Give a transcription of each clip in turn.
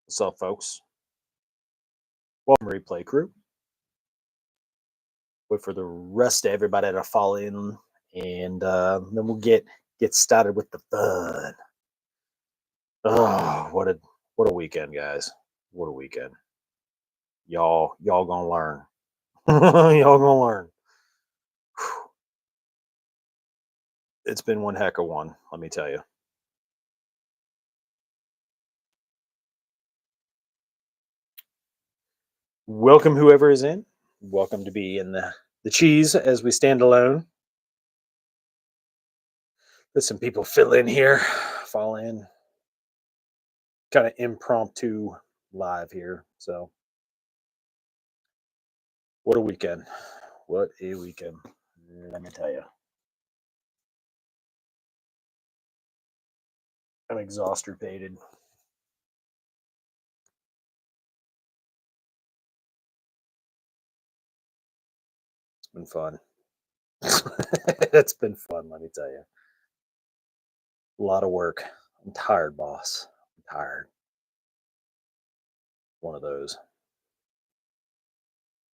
What's up, folks? Welcome, replay crew. Wait for the rest of everybody to fall in, and then we'll get started with the fun. Oh, what a weekend, guys! What a weekend! Y'all gonna learn. Y'all gonna learn. It's been one heck of one. Let me tell you. Welcome, whoever is in. Welcome to be in the cheese as we stand alone. Let some people fill in here, fall in. Kind of impromptu live here. So, what a weekend. What a weekend. Let me tell you. I'm exhausted. It's been fun. It's been fun, let me tell you. A lot of work. I'm tired, boss. I'm tired. One of those.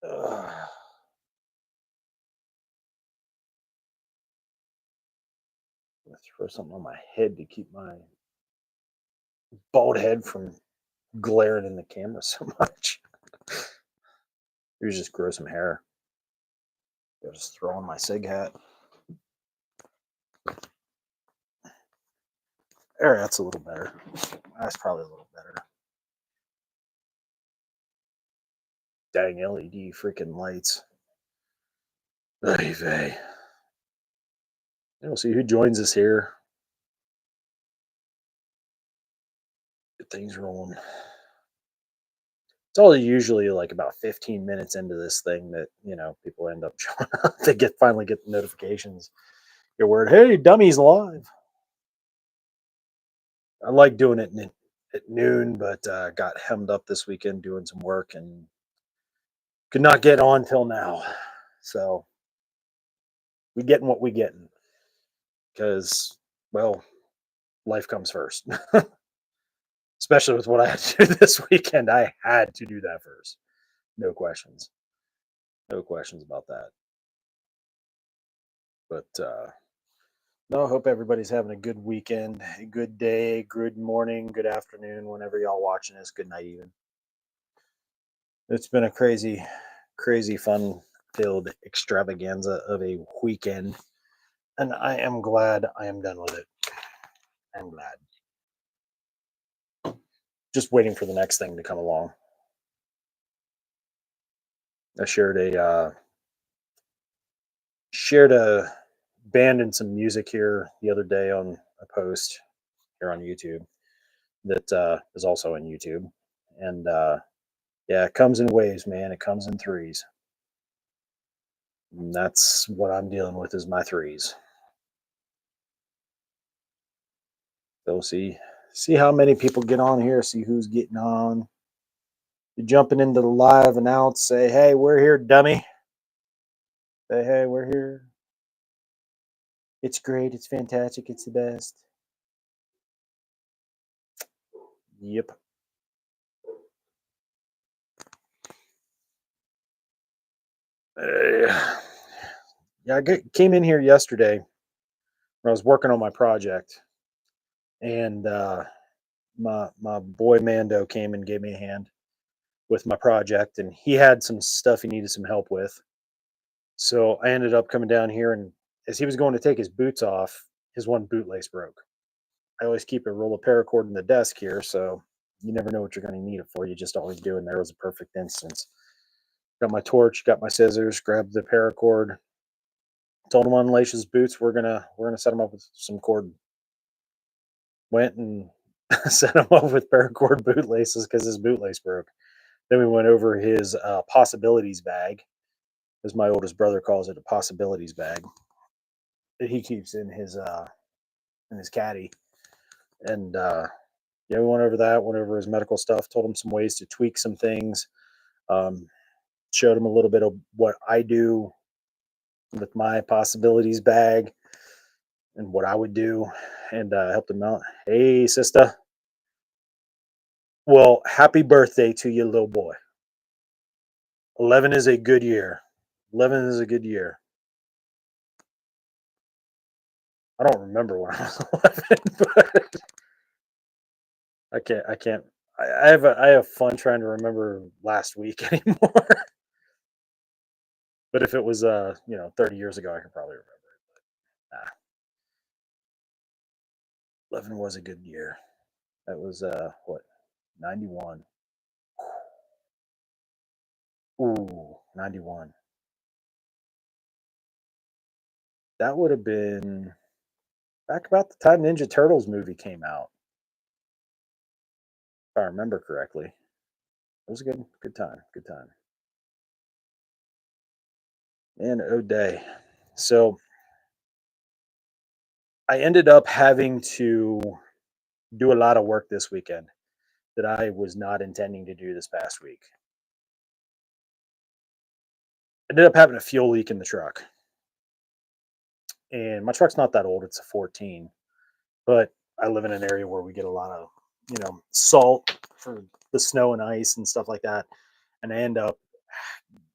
Ugh. I'm gonna throw something on my head to keep my bald head from glaring in the camera so much. Here's just grow some hair. I'll just throw on my sig hat. There, that's a little better. That's probably a little better. Dang LED freaking lights. Oy vey. We'll see who joins us here. Get things rolling. It's all usually like about 15 minutes into this thing that, people end up showing up. They finally get the notifications. Your word, hey, dummy's live. I like doing it at noon, but got hemmed up this weekend doing some work and could not get on till now. So we getting what we getting because, well, life comes first. Especially with what I had to do this weekend. I had to do that first. No questions. No questions about that. But no, I hope everybody's having a good weekend, a good day, good morning, good afternoon, whenever y'all watching this. Good night, even. It's been a crazy, crazy fun filled extravaganza of a weekend. And I am glad I am done with it. I'm glad. Just waiting for the next thing to come along. I shared a band and some music here the other day on a post here on YouTube that is also on YouTube. And yeah, it comes in waves, man. It comes in threes. And that's what I'm dealing with is my threes. So see how many people get on here, see who's getting on. You're jumping into the live announce, say, hey, we're here, dummy. Say, hey, we're here. It's great, it's fantastic, it's the best. Yep. Yeah, came in here yesterday when I was working on my project, and my boy Mando came and gave me a hand with my project, and he had some stuff he needed some help with. So I ended up coming down here, and as he was going to take his boots off, his one bootlace broke. I always keep a roll of paracord in the desk here, so you never know what you're going to need it for. You just always do, and there was a perfect instance. Got my torch, got my scissors, grabbed the paracord, told him to unlace his boots. We're gonna set him up with some cord. Went and set him up with paracord bootlaces because his bootlace broke. Then we went over his possibilities bag, as my oldest brother calls it, a possibilities bag that he keeps in his caddy. And yeah, we went over that, went over his medical stuff, told him some ways to tweak some things, um, showed him a little bit of what I do with my possibilities bag and what I would do, and helped him out. Hey, sister. Well, happy birthday to you, little boy. 11 is a good year. 11 is a good year. I don't remember when I was 11, but I can't. I have fun trying to remember last week anymore. But if it was 30 years ago, I could probably remember. Nah, 11 was a good year. That was what, 91. Ooh, 91. That would have been back about the time Ninja Turtles movie came out, if I remember correctly. It was a good time. Good time. Man, oh day. So I ended up having to do a lot of work this weekend that I was not intending to do this past week. Ended up having a fuel leak in the truck. And my truck's not that old, it's a 14. But I live in an area where we get a lot of, salt for the snow and ice and stuff like that. And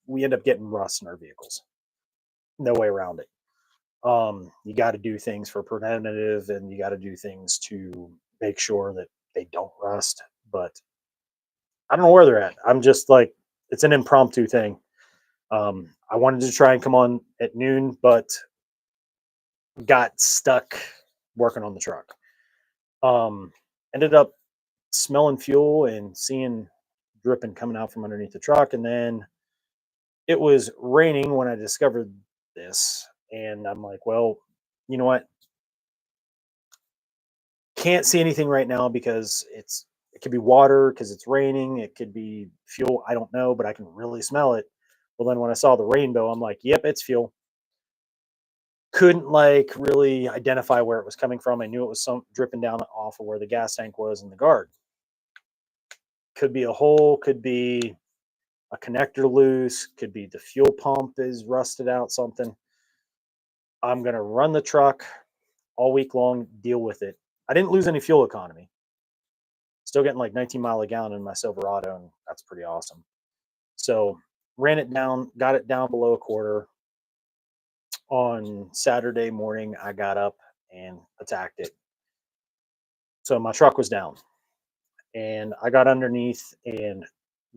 we end up getting rust in our vehicles. No way around it. You got to do things for preventative, and you got to do things to make sure that they don't rust. But I don't know where they're at. I'm just like, it's an impromptu thing. I wanted to try and come on at noon, but got stuck working on the truck. Um, Ended up smelling fuel and seeing dripping coming out from underneath the truck. And then it was raining when I discovered this. And I'm like, well, you know what? Can't see anything right now because it could be water because it's raining. It could be fuel. I don't know, but I can really smell it. Well, then when I saw the rainbow, I'm like, yep, it's fuel. Couldn't like really identify where it was coming from. I knew it was some dripping down off of where the gas tank was in the guard. Could be a hole, could be a connector loose, could be the fuel pump is rusted out, something. I'm gonna run the truck all week long, deal with it. I didn't lose any fuel economy. Still getting like 19 mile a gallon in my Silverado, and that's pretty awesome. So ran it down, got it down below a quarter. On Saturday morning, I got up and attacked it. So my truck was down, and I got underneath, and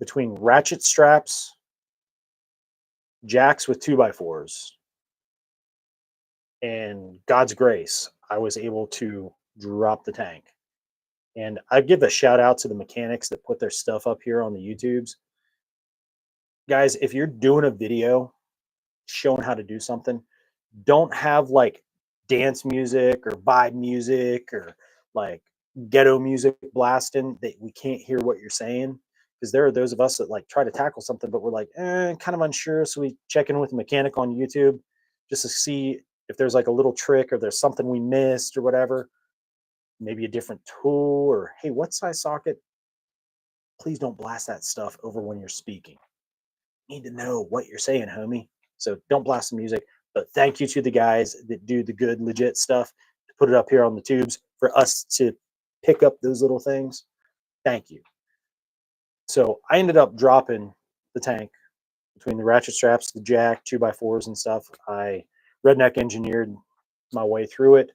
between ratchet straps, jacks with 2x4s, and God's grace, I was able to drop the tank. And I give a shout out to the mechanics that put their stuff up here on the YouTubes. Guys, if you're doing a video showing how to do something, don't have like dance music or vibe music or like ghetto music blasting that we can't hear what you're saying. Because there are those of us that like try to tackle something, but we're like, kind of unsure. So we check in with a mechanic on YouTube just to see if there's like a little trick or there's something we missed or whatever. Maybe a different tool or hey, what size socket? Please don't blast that stuff over when you're speaking. Need to know what you're saying, homie. So don't blast the music. But thank you to the guys that do the good, legit stuff to put it up here on the tubes for us to pick up those little things. Thank you. So I ended up dropping the tank between the ratchet straps, the jack, 2x4s, and stuff. I redneck engineered my way through it,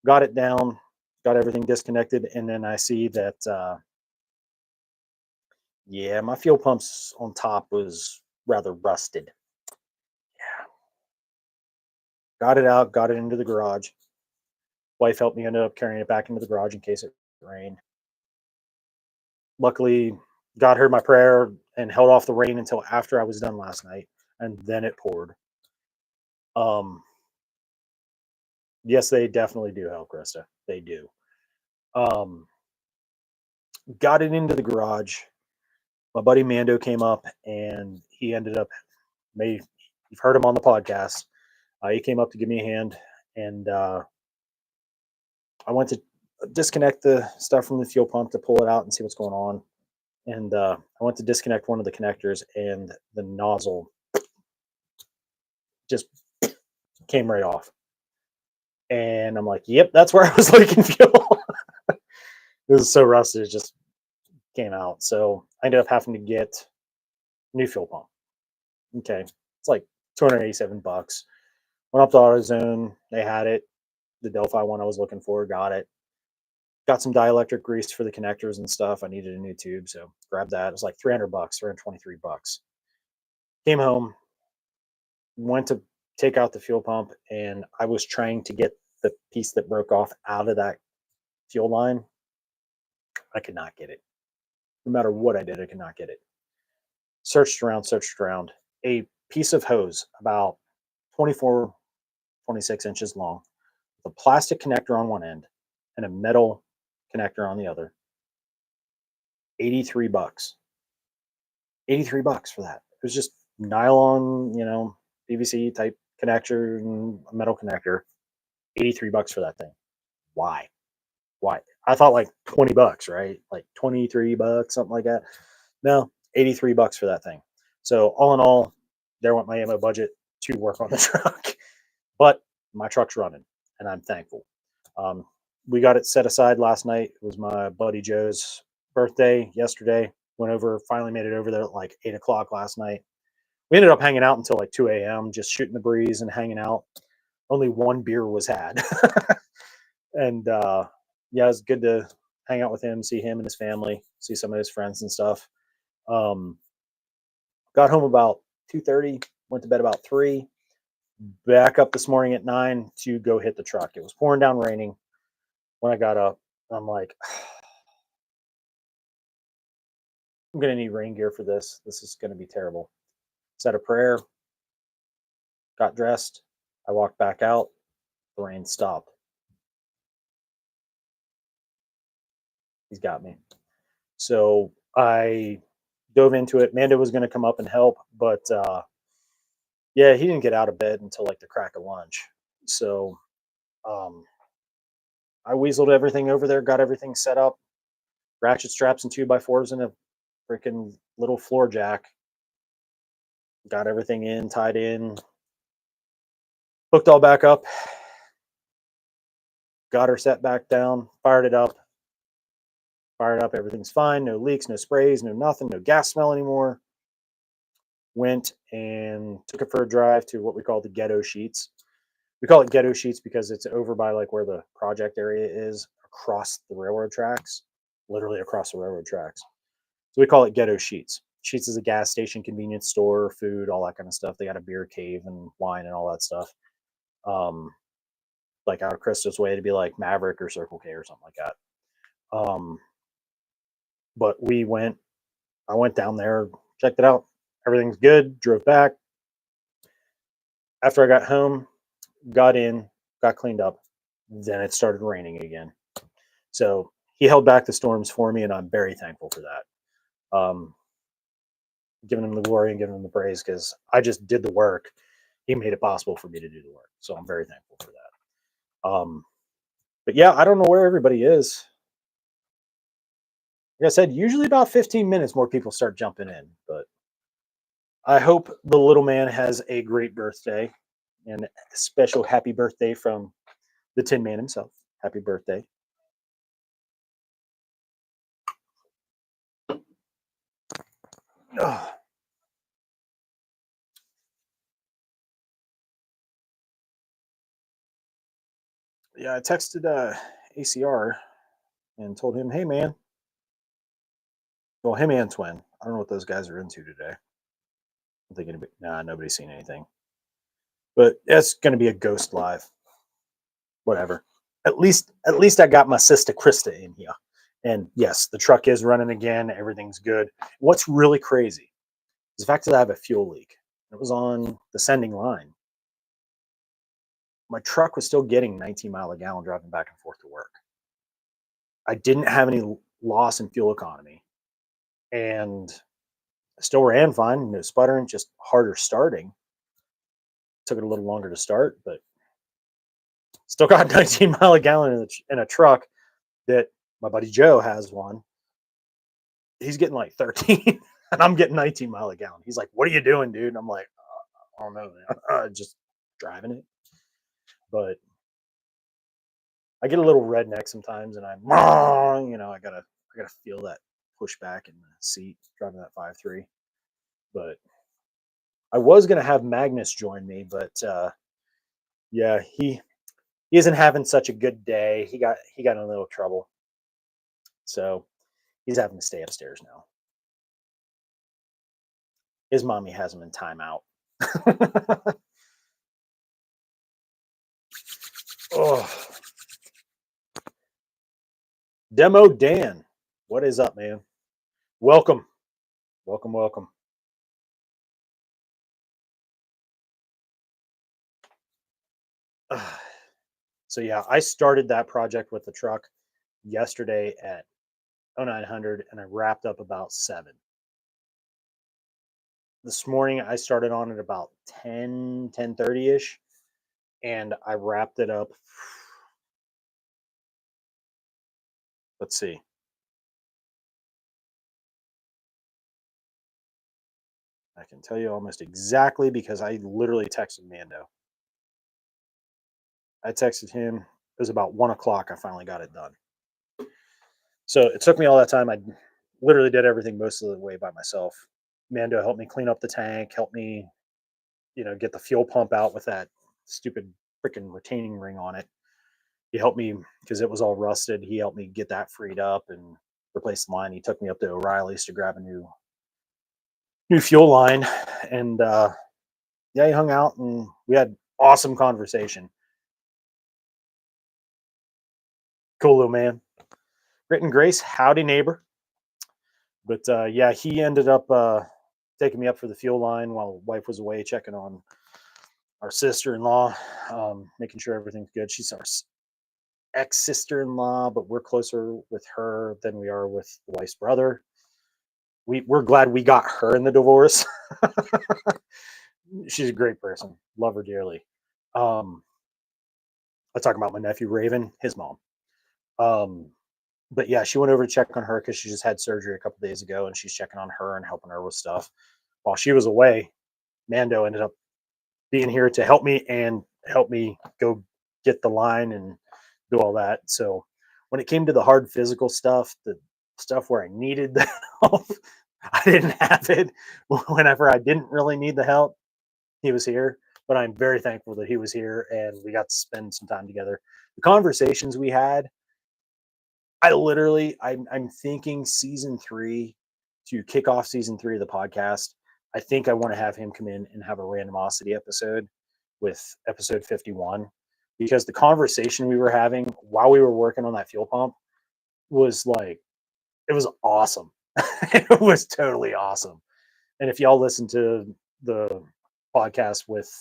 got it down, got everything disconnected, and then I see that, yeah, my fuel pumps on top was rather rusted. Got it out, got it into the garage. Wife helped me, ended up carrying it back into the garage in case it rained. Luckily, God heard my prayer and held off the rain until after I was done last night, and then it poured. Um, yes, they definitely do help, Krista. They do. Um, got it into the garage. My buddy Mando came up, and he ended up. Maybe you've heard him on the podcast. He came up to give me a hand, and I went to disconnect the stuff from the fuel pump to pull it out and see what's going on. And I went to disconnect one of the connectors, and the nozzle just came right off. And I'm like, "Yep, that's where I was leaking fuel." It was so rusted, it just came out. So I ended up having to get a new fuel pump. Okay. It's like 287 bucks. Went up to AutoZone. They had it. The Delphi one I was looking for, got it. Got some dielectric grease for the connectors and stuff. I needed a new tube, so grabbed that. It was like 300 bucks, 323 bucks. Came home, went to take out the fuel pump, and I was trying to get the piece that broke off out of that fuel line. I could not get it. No matter what I did, I could not get it. Searched around, searched around. A piece of hose about 24, 26 inches long, with a plastic connector on one end and a metal connector on the other. 83 bucks. 83 bucks for that. It was just nylon, PVC type connector and a metal connector. 83 bucks for that thing. Why? Why? I thought like 20 bucks, right? Like 23 bucks, something like that. No, 83 bucks for that thing. So all in all, there went my ammo budget to work on the truck. But my truck's running and I'm thankful. Um, we got it set aside last night. It was my buddy Joe's birthday yesterday. Went over, finally made it over there at like 8 o'clock last night. We ended up hanging out until like 2 a.m., just shooting the breeze and hanging out. Only one beer was had. And yeah, it was good to hang out with him, see him and his family, see some of his friends and stuff. Um, got home about 2:30, went to bed about 3, back up this morning at 9 to go hit the truck. It was pouring down raining when I got up. I'm like, I'm going to need rain gear for this. This is going to be terrible. Said a prayer, got dressed. I walked back out. The rain stopped. He's got me. So I dove into it. Mando was going to come up and help, but yeah, he didn't get out of bed until like the crack of lunch. So um, I weaseled everything over there, got everything set up, ratchet straps and 2x4s and a freaking little floor jack. Got everything in, tied in, hooked all back up, got her set back down, fired it up. Fired up, everything's fine. No leaks, no sprays, no nothing, no gas smell anymore. Went and took it for a drive to what we call the ghetto sheets. We call it ghetto sheets because it's over by like where the project area is, across the railroad tracks, literally across the railroad tracks. So we call it ghetto sheets. Sheets is a gas station, convenience store, food, all that kind of stuff. They got a beer cave and wine and all that stuff. Um, like out of Christo's way to be like Maverick or Circle K or something like that. But I went down there, checked it out. Everything's good. Drove back. After I got home, got in, got cleaned up. Then it started raining again. So he held back the storms for me, and I'm very thankful for that. Giving him the glory and giving him the praise because I just did the work. He made it possible for me to do the work. So I'm very thankful for that. But yeah, I don't know where everybody is. Like I said, usually about 15 minutes more people start jumping in, but I hope the little man has a great birthday and a special happy birthday from the Tin Man himself. Happy birthday. Ugh. Yeah, I texted ACR and told him, hey, man. Well, him and Twin. I don't know what those guys are into today. I'm thinking, nah, nobody's seen anything. But it's going to be a ghost live. Whatever. At least I got my sister Krista in here. And yes, the truck is running again. Everything's good. What's really crazy is the fact that I have a fuel leak. It was on the sending line. My truck was still getting 19 mile a gallon driving back and forth to work. I didn't have any loss in fuel economy, and I still ran fine. No sputtering, just harder starting. Took it a little longer to start, but still got 19 mile a gallon in a truck that my buddy Joe has one. He's getting like 13, and I'm getting 19 mile a gallon. He's like, "What are you doing, dude?" And I'm like, "I don't know, man. Just driving it." But I get a little redneck sometimes, and I gotta feel that push back in the seat driving that 5.3. But I was gonna have Magnus join me, but yeah, he isn't having such a good day. He got in a little trouble, so he's having to stay upstairs now. His mommy has him in timeout. Oh, Demo Dan, what is up, man? Welcome, welcome, welcome. So yeah, I started that project with the truck yesterday at 0900 and I wrapped up about 7. This morning I started on it about 10:30ish and I wrapped it up. Let's see. I can tell you almost exactly because I literally texted Mando. I texted him. It was about 1 o'clock. I finally got it done. So it took me all that time. I literally did everything most of the way by myself. Mando helped me clean up the tank, helped me, get the fuel pump out with that stupid freaking retaining ring on it. He helped me because it was all rusted. He helped me get that freed up and replace the line. He took me up to O'Reilly's to grab a new fuel line, and yeah, he hung out and we had awesome conversation. Cool little man. Grit and Grace, howdy neighbor. But yeah, he ended up taking me up for the fuel line while wife was away checking on our sister-in-law, making sure everything's good. She's our ex-sister-in-law, but we're closer with her than we are with the wife's brother. We're glad we got her in the divorce. She's a great person. Love her dearly. Um, I talk about my nephew Raven, his mom. Um, but yeah, she went over to check on her because she just had surgery a couple days ago, and she's checking on her and helping her with stuff. While she was away, Mando ended up being here to help me and help me go get the line and do all that. So when it came to the hard physical stuff, the stuff where I needed the help, I didn't have it. Whenever I didn't really need the help, he was here. But I'm very thankful that he was here and we got to spend some time together. The conversations we had, I'm thinking season 3 to kick off season 3 of the podcast. I think I want to have him come in and have a randomosity episode with episode 51 because the conversation we were having while we were working on that fuel pump was like, it was awesome. It was totally awesome. And if y'all listen to the podcast with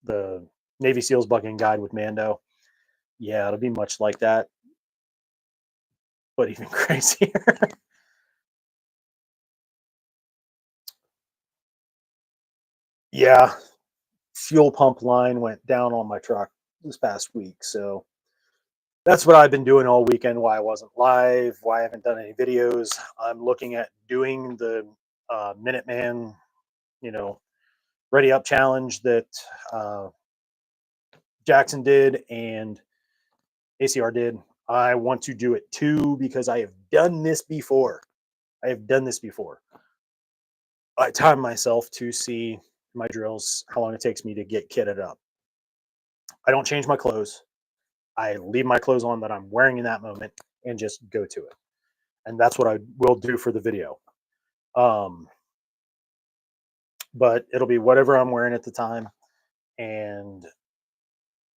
the Navy SEALs Bugging Guide with Mando, yeah, it'll be much like that, but even crazier. Yeah, fuel pump line went down on my truck this past week. So that's what I've been doing all weekend. Why I wasn't live, why I haven't done any videos. I'm looking at doing the Minuteman, you know, Ready Up challenge that uh, Jackson did and ACR did. I want to do it too because I have done this before. I have done this before. I time myself to see my drills, how long it takes me to get kitted up. I don't change my clothes. I leave my clothes on that I'm wearing in that moment and just go to it. And that's what I will do for the video. Um, but it'll be whatever I'm wearing at the time. And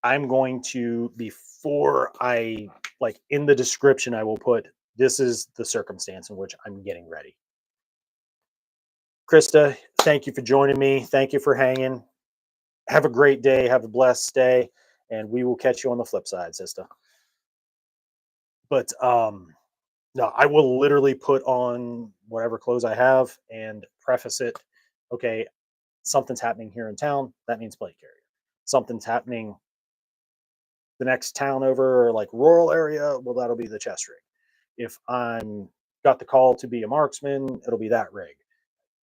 I'm going to, before I, like in the description, I will put, this is the circumstance in which I'm getting ready. Krista, thank you for joining me. Thank you for hanging. Have a great day. Have a blessed day. And we will catch you on the flip side, sister. But no, I will literally put on whatever clothes I have and preface it. Okay, something's happening here in town. That means plate carrier. Something's happening the next town over, or like rural area. Well, that'll be the chest rig. If I'm got the call to be a marksman, it'll be that rig.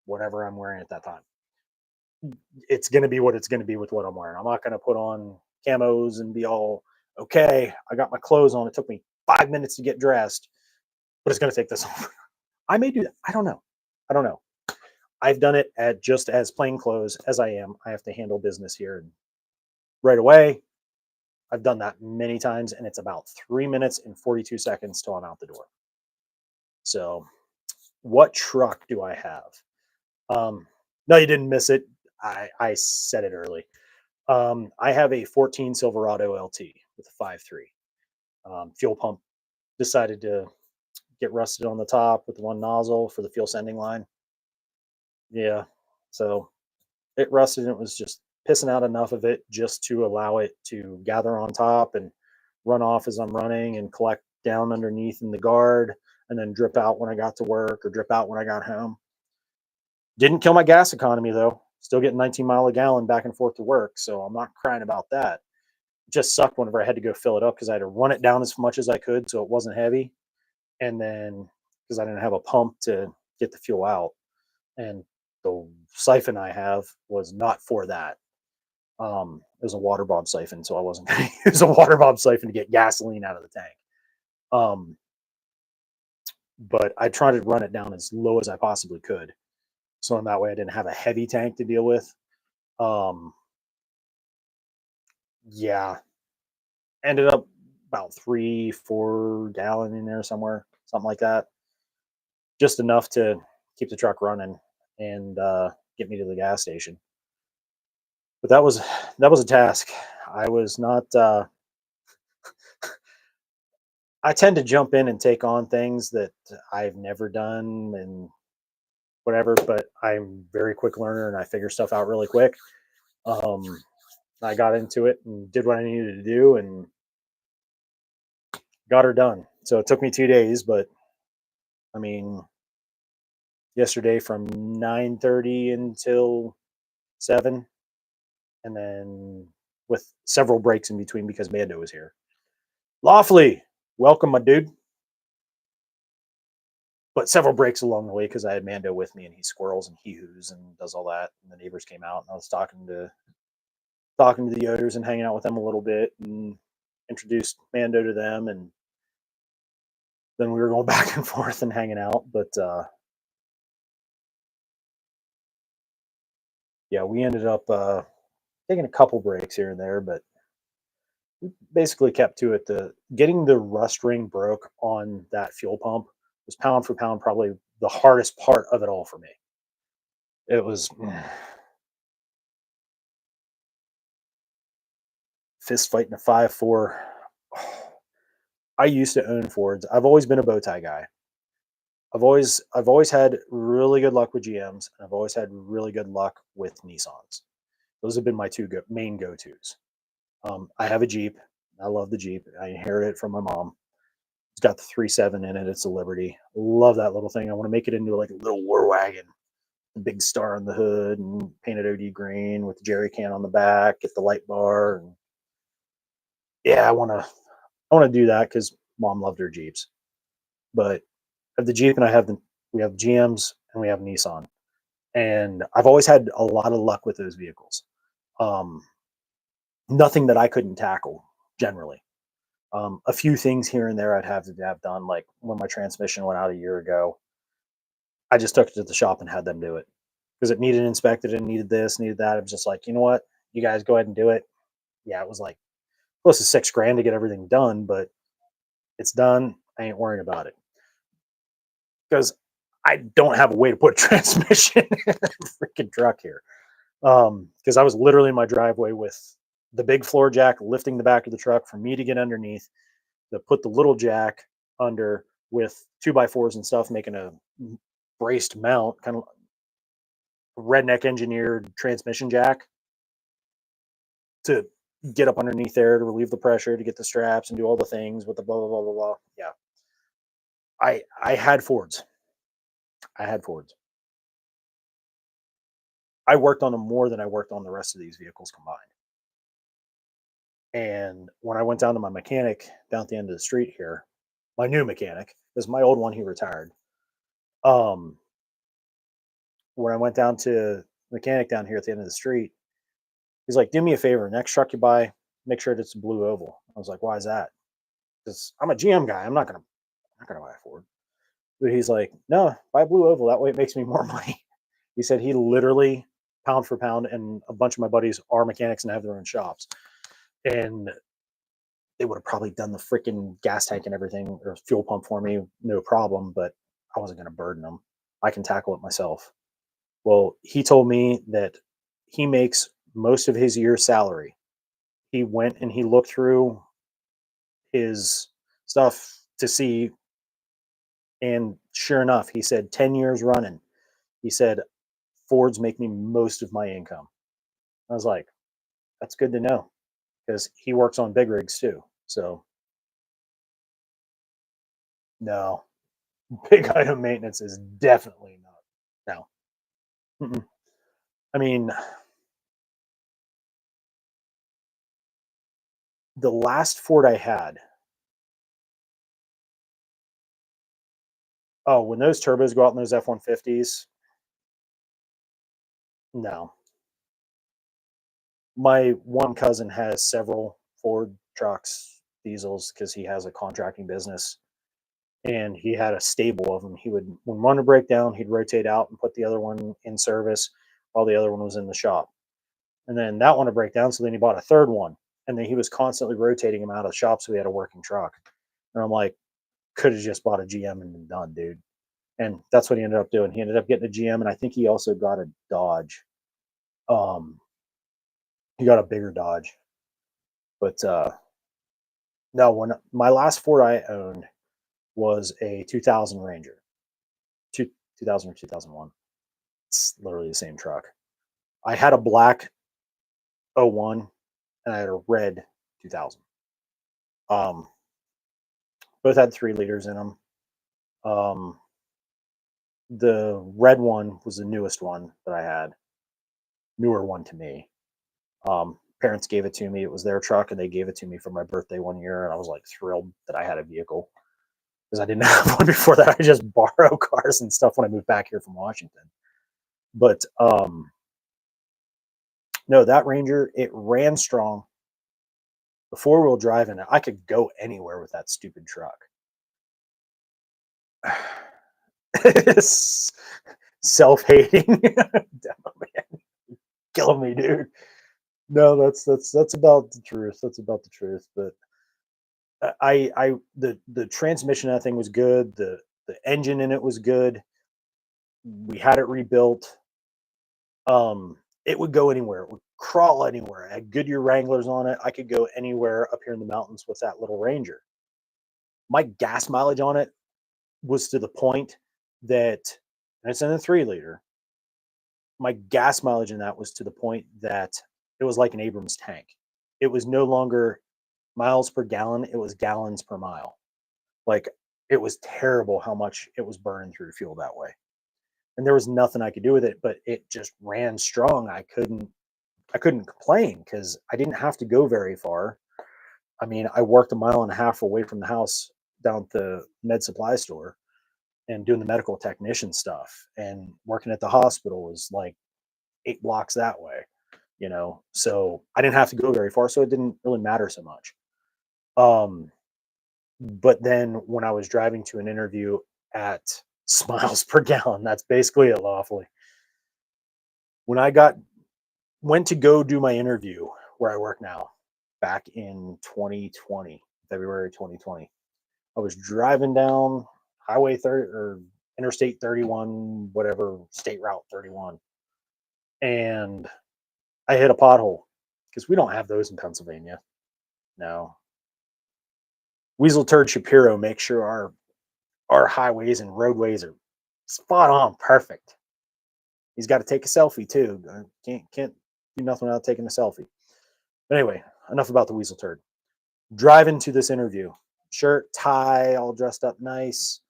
Whatever I'm wearing at that time. It's going to be what it's going to be with what I'm wearing. I'm not going to put on camos and be all, okay, I got my clothes on. It took me 5 minutes to get dressed, but it's going to take this long. I may do that. I don't know. I don't know. I've done it at just as plain clothes as I am. I have to handle business here and right away. I've done that many times, and it's about 3 minutes and 42 seconds till I'm out the door. So, what truck do I have? No, you didn't miss it. I said it early. I have a 14 Silverado LT with a 5.3. Fuel pump decided to get rusted on the top with one nozzle for the fuel sending line. Yeah. So it rusted and it was just pissing out enough of it just to allow it to gather on top and run off as I'm running and collect down underneath in the guard and then drip out when I got to work or drip out when I got home. Didn't kill my gas economy though. Still getting 19 mile a gallon back and forth to work. So I'm not crying about that. It just sucked whenever I had to go fill it up because I had to run it down as much as I could so it wasn't heavy. And then because I didn't have a pump to get the fuel out. And the siphon I have was not for that. It was a water bomb siphon, so I wasn't going to use a water bomb siphon to get gasoline out of the tank. Um, but I tried to run it down as low as I possibly could, so in that way I didn't have a heavy tank to deal with. Um, yeah, ended up about 3, 4 gallon in there somewhere, something like that, just enough to keep the truck running and get me to the gas station. But that was a task. I was not. I tend to jump in and take on things that I've never done and whatever, but I'm a very quick learner and I figure stuff out really quick. Um, I got into it and did what I needed to do and got her done. So it took me 2 days, but I mean, yesterday from 9:30 until 7, and then with several breaks in between because Mando was here. Lawfully, welcome, my dude. But several breaks along the way because I had Mando with me and he squirrels and he hoos and does all that. And the neighbors came out and I was talking to the others and hanging out with them a little bit and introduced Mando to them and then we were going back and forth and hanging out. But yeah, we ended up taking a couple breaks here and there, but we basically kept to it. The getting the rust ring broke on that fuel pump was pound for pound probably the hardest part of it all for me. It was fist fighting a 5.4. I used to own Fords. I've always been a bow tie guy. I've always had really good luck with GMs, and I've always had really good luck with Nissans. Those have been my two main go-tos. I have a Jeep. I love the Jeep. I inherited it from my mom. It's got the 3.7 in it. It's a Liberty. Love that little thing. I want to make it into like a little war wagon. The big star on the hood and painted OD green with the jerry can on the back. Get the light bar and yeah, I want to do that because mom loved her Jeeps. But I have the Jeep and we have GMs and we have Nissan. And I've always had a lot of luck with those vehicles. Um, Nothing that I couldn't tackle generally. A few things here and there I'd have to have done, like when my transmission went out a year ago, I just took it to the shop and had them do it because it needed inspected and needed this, needed that. I was just like, you know what, you guys go ahead and do it. Yeah, it was like close to 6 grand to get everything done, but it's done. I ain't worrying about it because I don't have a way to put a transmission in a freaking truck here. Because I was literally in my driveway with the big floor jack lifting the back of the truck for me to get underneath, to put the little jack under with 2x4s and stuff, making a braced mount, kind of redneck engineered transmission jack to get up underneath there to relieve the pressure, to get the straps and do all the things with the blah blah blah blah blah. Yeah, I had Fords. I had Fords. I worked on them more than I worked on the rest of these vehicles combined. And when I went down to my mechanic down at the end of the street here, my new mechanic, because my old one he retired. Um, when I went down to mechanic down here at the end of the street, he's like, "Do me a favor, next truck you buy, make sure it's a blue oval." I was like, "Why is that?" Because I'm a GM guy. I'm not gonna buy a Ford. But he's like, no, buy Blue Oval. That way it makes me more money. He said he literally pound for pound, and a bunch of my buddies are mechanics and have their own shops. And they would have probably done the freaking gas tank and everything or fuel pump for me, no problem. But I wasn't going to burden them. I can tackle it myself. Well, he told me that he makes most of his year's salary. He went and he looked through his stuff to see, and sure enough, he said 10 years running. He said Fords make me most of my income. I was like, that's good to know because he works on big rigs too. So no, big item maintenance is definitely not. No. Mm-mm. I mean, the last Ford I had, oh, when those turbos go out in those F-150s, no. My one cousin has several Ford trucks, diesels, because he has a contracting business, and he had a stable of them. He would, when one would break down, he'd rotate out and put the other one in service while the other one was in the shop. And then that one would break down, so then he bought a third one, and then he was constantly rotating him out of the shop, so he had a working truck. And I'm like, could have just bought a GM and been done, dude. And that's what he ended up doing. He ended up getting a GM, and I think he also got a Dodge. Um, he got a bigger Dodge, but no, when my last Ford I owned was a 2000 Ranger, two, 2000 or 2001. It's literally the same truck. I had a black '01 and I had a red 2000. Um, both had 3 liters in them. Um, the red one was the newest one that I had, newer one to me. Parents gave it to me. It was their truck, and they gave it to me for my birthday one year, and I was like thrilled that I had a vehicle because I didn't have one before that. I just borrow cars and stuff when I moved back here from Washington. But no, that Ranger, it ran strong. The 4-wheel drive in it, I could go anywhere with that stupid truck. It's self-hating. Man, killing me, dude. No, that's about the truth. That's about the truth. But the transmission of that thing was good. The engine in it was good. We had it rebuilt. It would go anywhere. It would crawl anywhere. I had Goodyear Wranglers on it. I could go anywhere up here in the mountains with that little Ranger. My gas mileage on it was to the point that, and it's in a 3 liter. My gas mileage in that was to the point that it was like an Abrams tank. It was no longer miles per gallon, it was gallons per mile. Like, it was terrible how much it was burning through fuel that way. And there was nothing I could do with it, but it just ran strong. I couldn't complain because I didn't have to go very far. I mean, I worked a mile and a half away from the house down at the med supply store and doing the medical technician stuff, and working at the hospital was like 8 blocks that way, so I didn't have to go very far, so it didn't really matter so much. um but then when I was driving to an interview at miles per gallon, that's basically it lawfully. When I got went to go do my interview where I work now, back in 2020, February 2020, I was driving down Highway 30 or Interstate 31, whatever, State Route 31, and I hit a pothole because we don't have those in Pennsylvania. No. Weasel Turd Shapiro makes sure our highways and roadways are spot on perfect. He's got to take a selfie too. Can't do nothing without taking a selfie. But anyway, enough about the Weasel Turd. Driving to this interview, shirt, tie, all dressed up nice.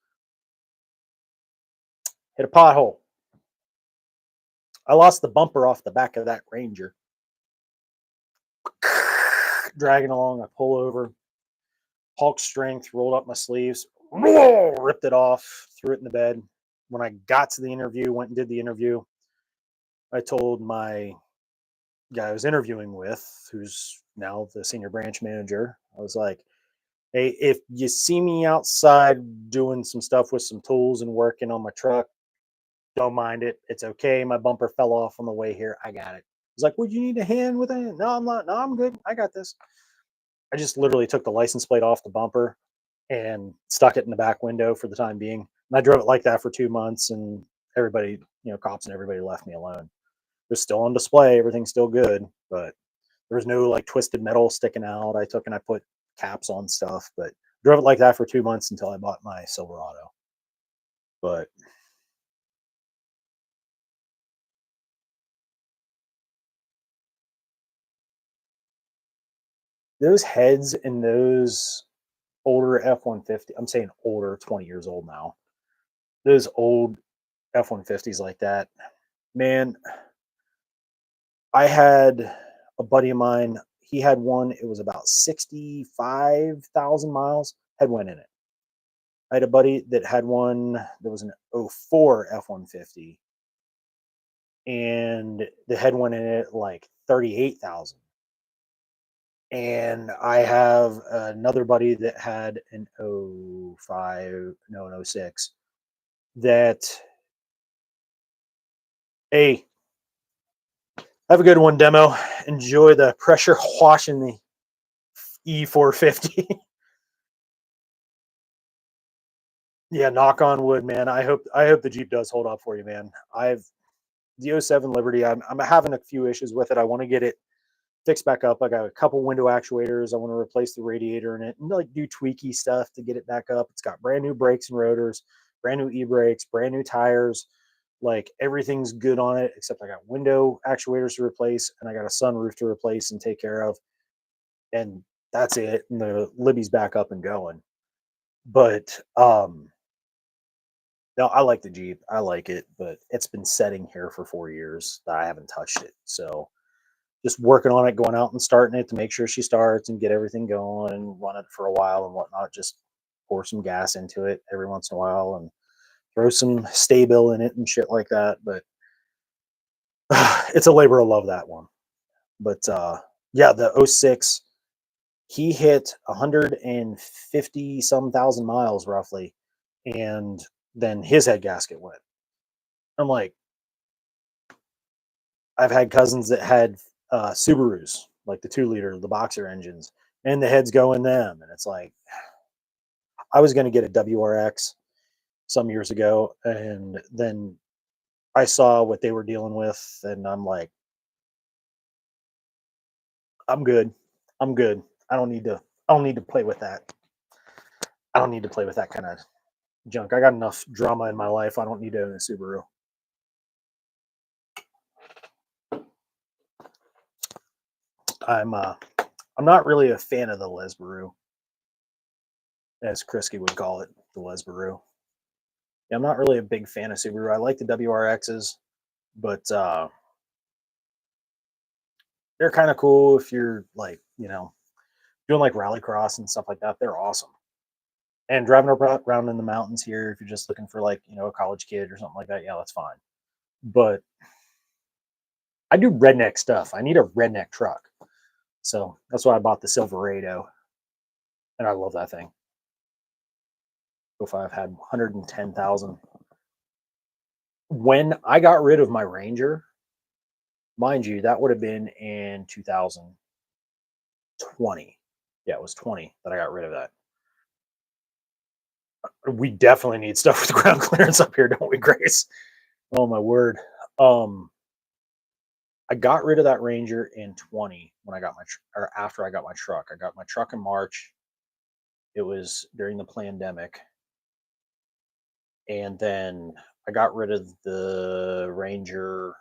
Hit a pothole. I lost the bumper off the back of that Ranger. Dragging along, I pull over. Hulk strength, rolled up my sleeves, ripped it off, threw it in the bed. When I got to the interview, went and did the interview, I told my guy I was interviewing with, who's now the senior branch manager, I was like, Hey, if you see me outside doing some stuff with some tools and working on my truck, don't mind it. It's okay. My bumper fell off on the way here. I got it. He's like, "Would you need a hand with it?" No, I'm not. No, I'm good. I got this. I just literally took the license plate off the bumper and stuck it in the back window for the time being. And I drove it like that for 2 months, and everybody, cops and everybody left me alone. It was still on display. Everything's still good, but there was no like twisted metal sticking out. I took and I put caps on stuff, but drove it like that for 2 months until I bought my Silverado. But those heads in those older F-150, I'm saying older, 20 years old now, those old F-150s like that, man, I had a buddy of mine, he had one, it was about 65,000 miles, had one in it. I had a buddy that had one that was an '04 F-150, and the head one in it like 38,000. And I have another buddy that had an '05, no, an '06 that, hey, have a good one, demo. Enjoy the pressure washing the E450. Yeah, knock on wood, man. I hope the Jeep does hold up for you, man. I've the '07 Liberty. I'm having a few issues with it. I want to get it fixed back up. I got a couple window actuators. I want to replace the radiator in it and like do tweaky stuff to get it back up. It's got brand new brakes and rotors, brand new e-brakes, brand new tires. Like everything's good on it, except I got window actuators to replace and I got a sunroof to replace and take care of. And that's it. And the Libby's back up and going. But no, I like the Jeep. I like it, but it's been setting here for 4 years that I haven't touched it. So just working on it, going out and starting it to make sure she starts and get everything going and run it for a while and whatnot. Just pour some gas into it every once in a while and throw some stay-bill in it and shit like that. But it's a labor of love, that one. But yeah, the '06, he hit 150 some thousand miles roughly, and then his head gasket went. I'm like, I've had cousins that had Subarus, like the 2 liter, the boxer engines, and the heads go in them. And it's like, I was going to get a WRX some years ago, and then I saw what they were dealing with, and I'm like, I'm good. I'm good. I don't need to. I don't need to play with that. I don't need to play with that kind of junk. I got enough drama in my life. I don't need to own a Subaru. I'm uh, I'm not really a fan of the Lesbaru, as Krisky would call it, the Lesbaru. Yeah, I'm not really a big fan of Subaru. I like the WRXs, but they're kind of cool if you're like, doing like rallycross and stuff like that. They're awesome. And driving around in the mountains here, if you're just looking for like, a college kid or something like that, yeah, that's fine. But I do redneck stuff. I need a redneck truck. So that's why I bought the Silverado. And I love that thing. If I've had 110,000. When I got rid of my Ranger, mind you, that would have been in 2020. Yeah, it was 20 that I got rid of that. We definitely need stuff with ground clearance up here, don't we, Grace? Oh my word. Um, I got rid of that Ranger in 20 when I got or after I got my truck. I got my truck in March. It was during the pandemic. And then I got rid of the Ranger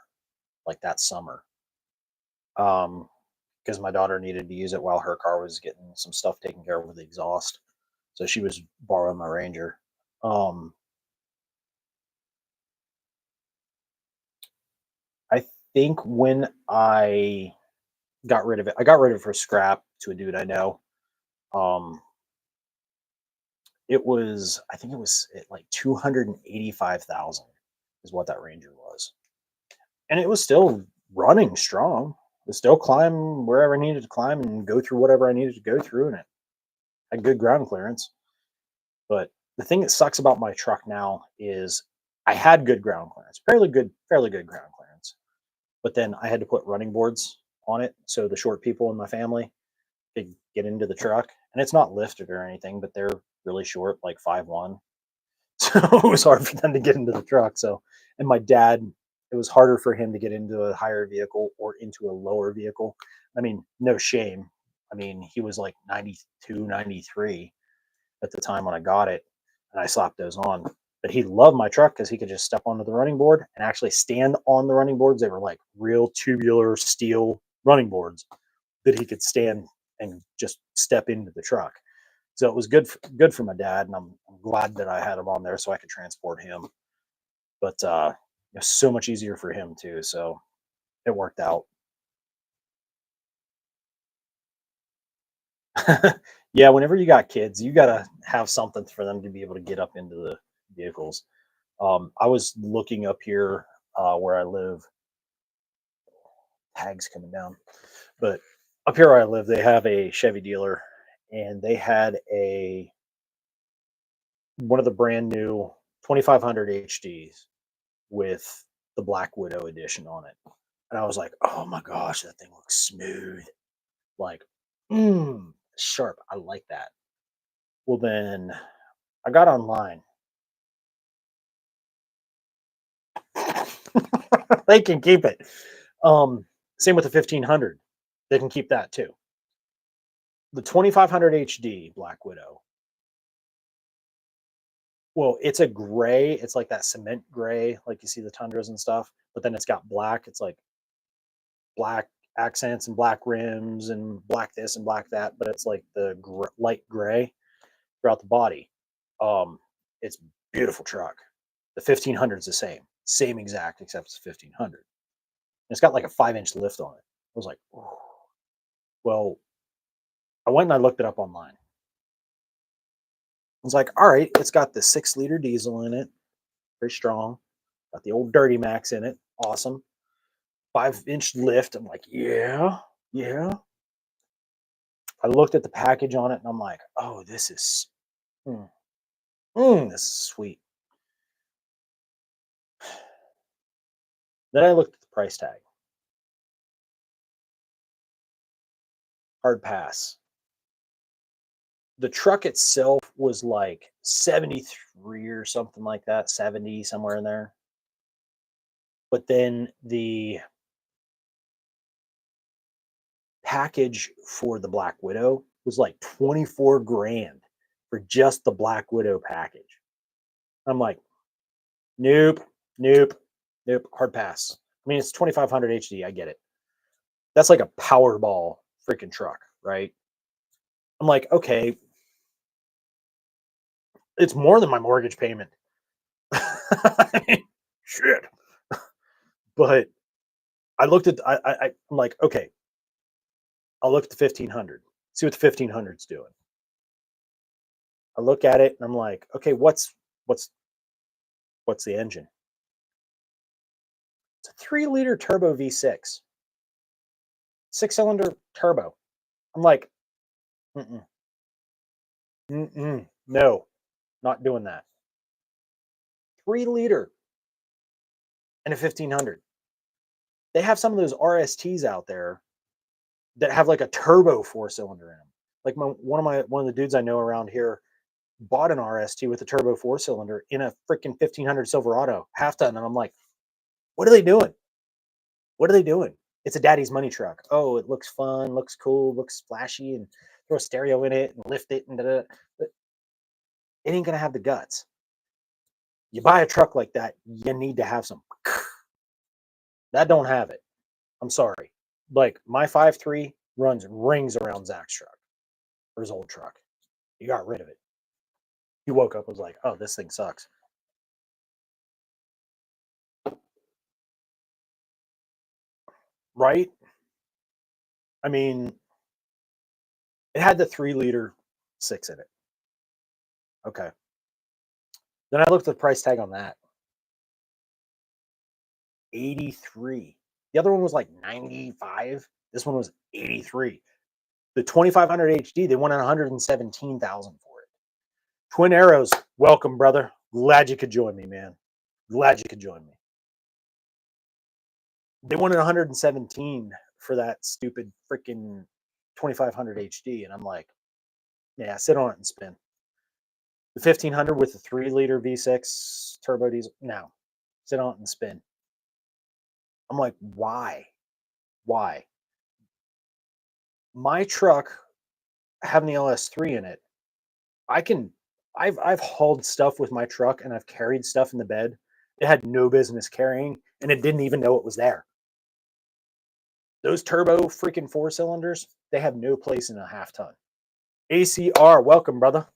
like that summer. Because my daughter needed to use it while her car was getting some stuff taken care of with the exhaust. So she was borrowing my Ranger. Um, I think when I got rid of it, I got rid of it for scrap to a dude I know. Um, I think it was at like 285,000 is what that Ranger was. And it was still running strong. It still climb wherever I needed to climb and go through whatever I needed to go through in it. had good ground clearance. But the thing that sucks about my truck now is I had good ground clearance, fairly good ground clearance. But then I had to put running boards on it so the short people in my family could get into the truck. And it's not lifted or anything, but they're really short, like 5'1". So it was hard for them to get into the truck. So, and my dad, it was harder for him to get into a higher vehicle or into a lower vehicle. I mean, no shame. I mean, he was like 92, 93 at the time when I got it, and I slapped those on. But he loved my truck because he could just step onto the running board and actually stand on the running boards. They were like real tubular steel running boards that he could stand and just step into the truck. So it was good for my dad, and I'm glad that I had him on there so I could transport him. But it was so much easier for him too. So it worked out. Yeah, whenever you got kids, you gotta have something for them to be able to get up into the vehicles. I was looking up here where I live. Tags coming down, but up here where I live, they have a Chevy dealer, and they had a one of the brand new 2500 HDs with the Black Widow edition on it. And I was like, oh my gosh, that thing looks smooth. Like, sharp. I like that. Well, then I got online. They can keep it. Um, Same with the 1500. They can keep that too. The 2500 HD Black Widow. Well, it's a gray. It's like that cement gray, like you see the Tundras and stuff. But then it's got black. It's like black accents and black rims and black this and black that. But it's like the light gray throughout the body. It's beautiful truck. The 1500 is the same exact, except it's 1500. It's got like a 5-inch lift on it. I was like, oh. Well, I went and I looked it up online. I was like, all right, it's got the 6-liter diesel in it, very strong. Got the old Dirty Max in it, awesome. 5-inch lift. I'm like, yeah, yeah. I looked at the package on it and I'm like, oh, mm, this is sweet. Then I looked at the price tag. Hard pass. The truck itself was like 73 or something like that, 70, somewhere in there. But then the package for the Black Widow was like 24 grand for just the Black Widow package. I'm like, nope, nope, nope, hard pass. I mean, it's 2500 HD. I get it. That's like a Powerball freaking truck, right? I'm like, okay, it's more than my mortgage payment. Shit. But I'm like, okay, I'll look at the 1500, see what the 1500's doing. I look at it and I'm like, okay, what's what's the engine? It's a 3-liter turbo V6, 6-cylinder turbo. I'm like, mm-mm, no, not doing that. 3-liter and a 1500. They have some of those RSTs out there that have like a turbo 4-cylinder in them. Like one of the dudes I know around here bought an RST with a turbo 4-cylinder in a freaking 1500 Silverado half ton, and I'm like, what are they doing? What are they doing? It's a daddy's money truck. Oh, it looks fun, looks cool, looks flashy, and throw a stereo in it and lift it and da-da. But it ain't gonna have the guts. You buy a truck like that, you need to have some. That don't have it. I'm sorry. Like my 5.3 runs rings around Zach's truck or his old truck. He got rid of it. He woke up and was like, "Oh, this thing sucks." Right? I mean, it had the 3-liter 6 in it. Okay. Then I looked at the price tag on that. 83. The other one was like 95. This one was 83. The 2500 HD, they wanted 117,000 for it. Twin Arrows, welcome, brother. Glad you could join me, man. Glad you could join me. They wanted 117 for that stupid freaking 2500 HD, and I'm like, yeah, sit on it and spin. The 1500 with the 3-liter V6 turbo diesel, no, sit on it and spin. I'm like, why? Why? My truck having the LS3 in it, I've hauled stuff with my truck and I've carried stuff in the bed it had no business carrying and it didn't even know it was there. Those turbo freaking 4 cylinders, they have no place in a half ton. ACR, welcome, brother.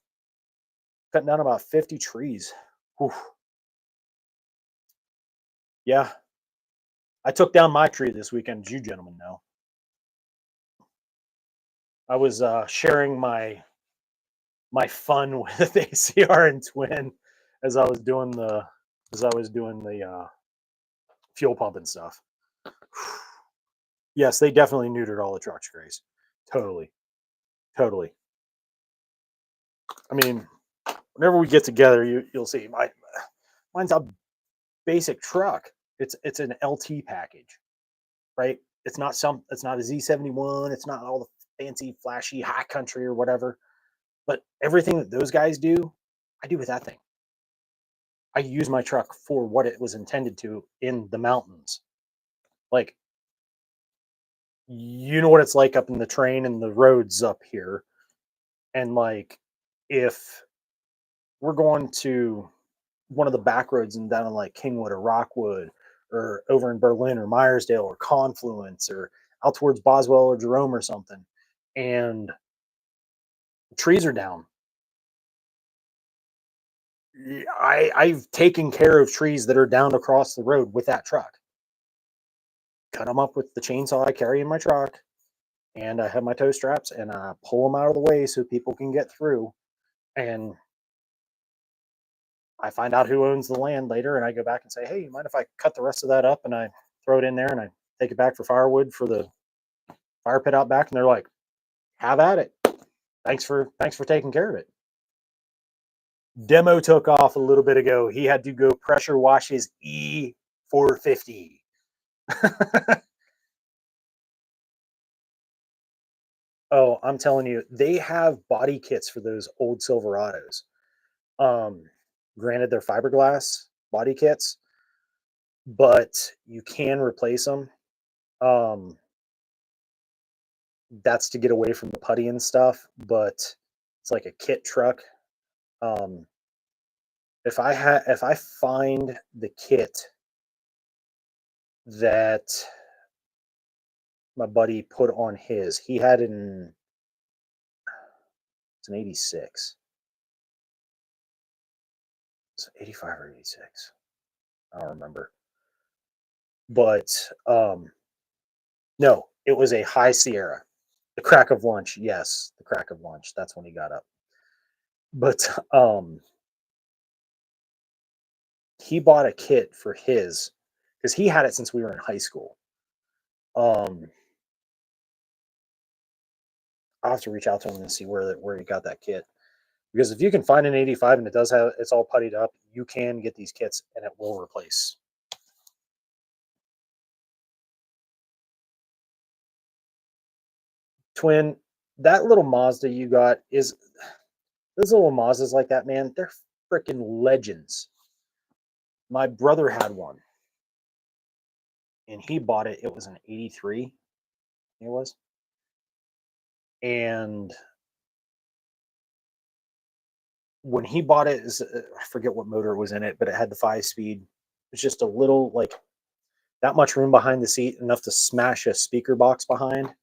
Cutting down about 50 trees. Whew. Yeah. I took down my tree this weekend, as you gentlemen know. I was sharing my fun with ACR and Twin as I was doing the fuel pump and stuff. Yes, they definitely neutered all the truck trays. Totally. Totally. I mean, whenever we get together, you'll see mine's a basic truck. It's an LT package, right? It's not a Z71. It's not all the fancy, flashy, high country or whatever. But everything that those guys do, I do with that thing. I use my truck for what it was intended to in the mountains. Like, you know what it's like up in the train and the roads up here. And like, if we're going to one of the back roads and down in like Kingwood or Rockwood or over in Berlin or Myersdale or Confluence or out towards Boswell or Jerome or something, and trees are down. I've taken care of trees that are down across the road with that truck. Cut them up with the chainsaw I carry in my truck, and I have my tow straps, and I pull them out of the way so people can get through. And I find out who owns the land later, and I go back and say, "Hey, you mind if I cut the rest of that up and I throw it in there and I take it back for firewood for the fire pit out back?" And they're like, "Have at it. Thanks for taking care of it." Demo took off a little bit ago. He had to go pressure wash his E450. Oh, I'm telling you, they have body kits for those old Silverados. Um, Granted, they're fiberglass body kits, but you can replace them. Um, that's to get away from the putty and stuff, but it's like a kit truck. Um, if I find the kit that my buddy put on his, he had it's an 86. It's 85 or 86. I don't remember. But no, it was a high Sierra. The crack of lunch, yes, the crack of lunch. That's when he got up. But he bought a kit for his because he had it since we were in high school. Um, I'll have to reach out to him and see where he got that kit. Because if you can find an 85 and it's all puttied up, you can get these kits and it will replace. Twin, that little Mazda you got is those little Mazdas like that, man. They're freaking legends. My brother had one, and he bought it. It was an '83. It was, and when he bought it, I forget what motor was in it, but it had the 5-speed. It's just a little like that much room behind the seat, enough to smash a speaker box behind.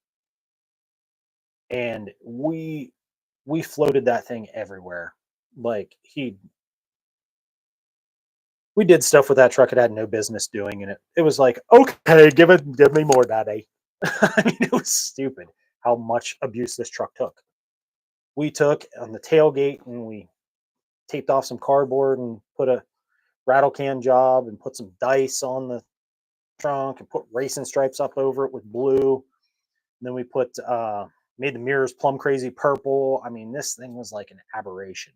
And we floated that thing everywhere. Like we did stuff with that truck it had no business doing, and it was like, okay, give me more, daddy. I mean, it was stupid how much abuse this truck took. We took on the tailgate and we taped off some cardboard and put a rattle can job and put some dice on the trunk and put racing stripes up over it with blue. And then we put Made the mirrors plum crazy purple. I mean, this thing was like an aberration.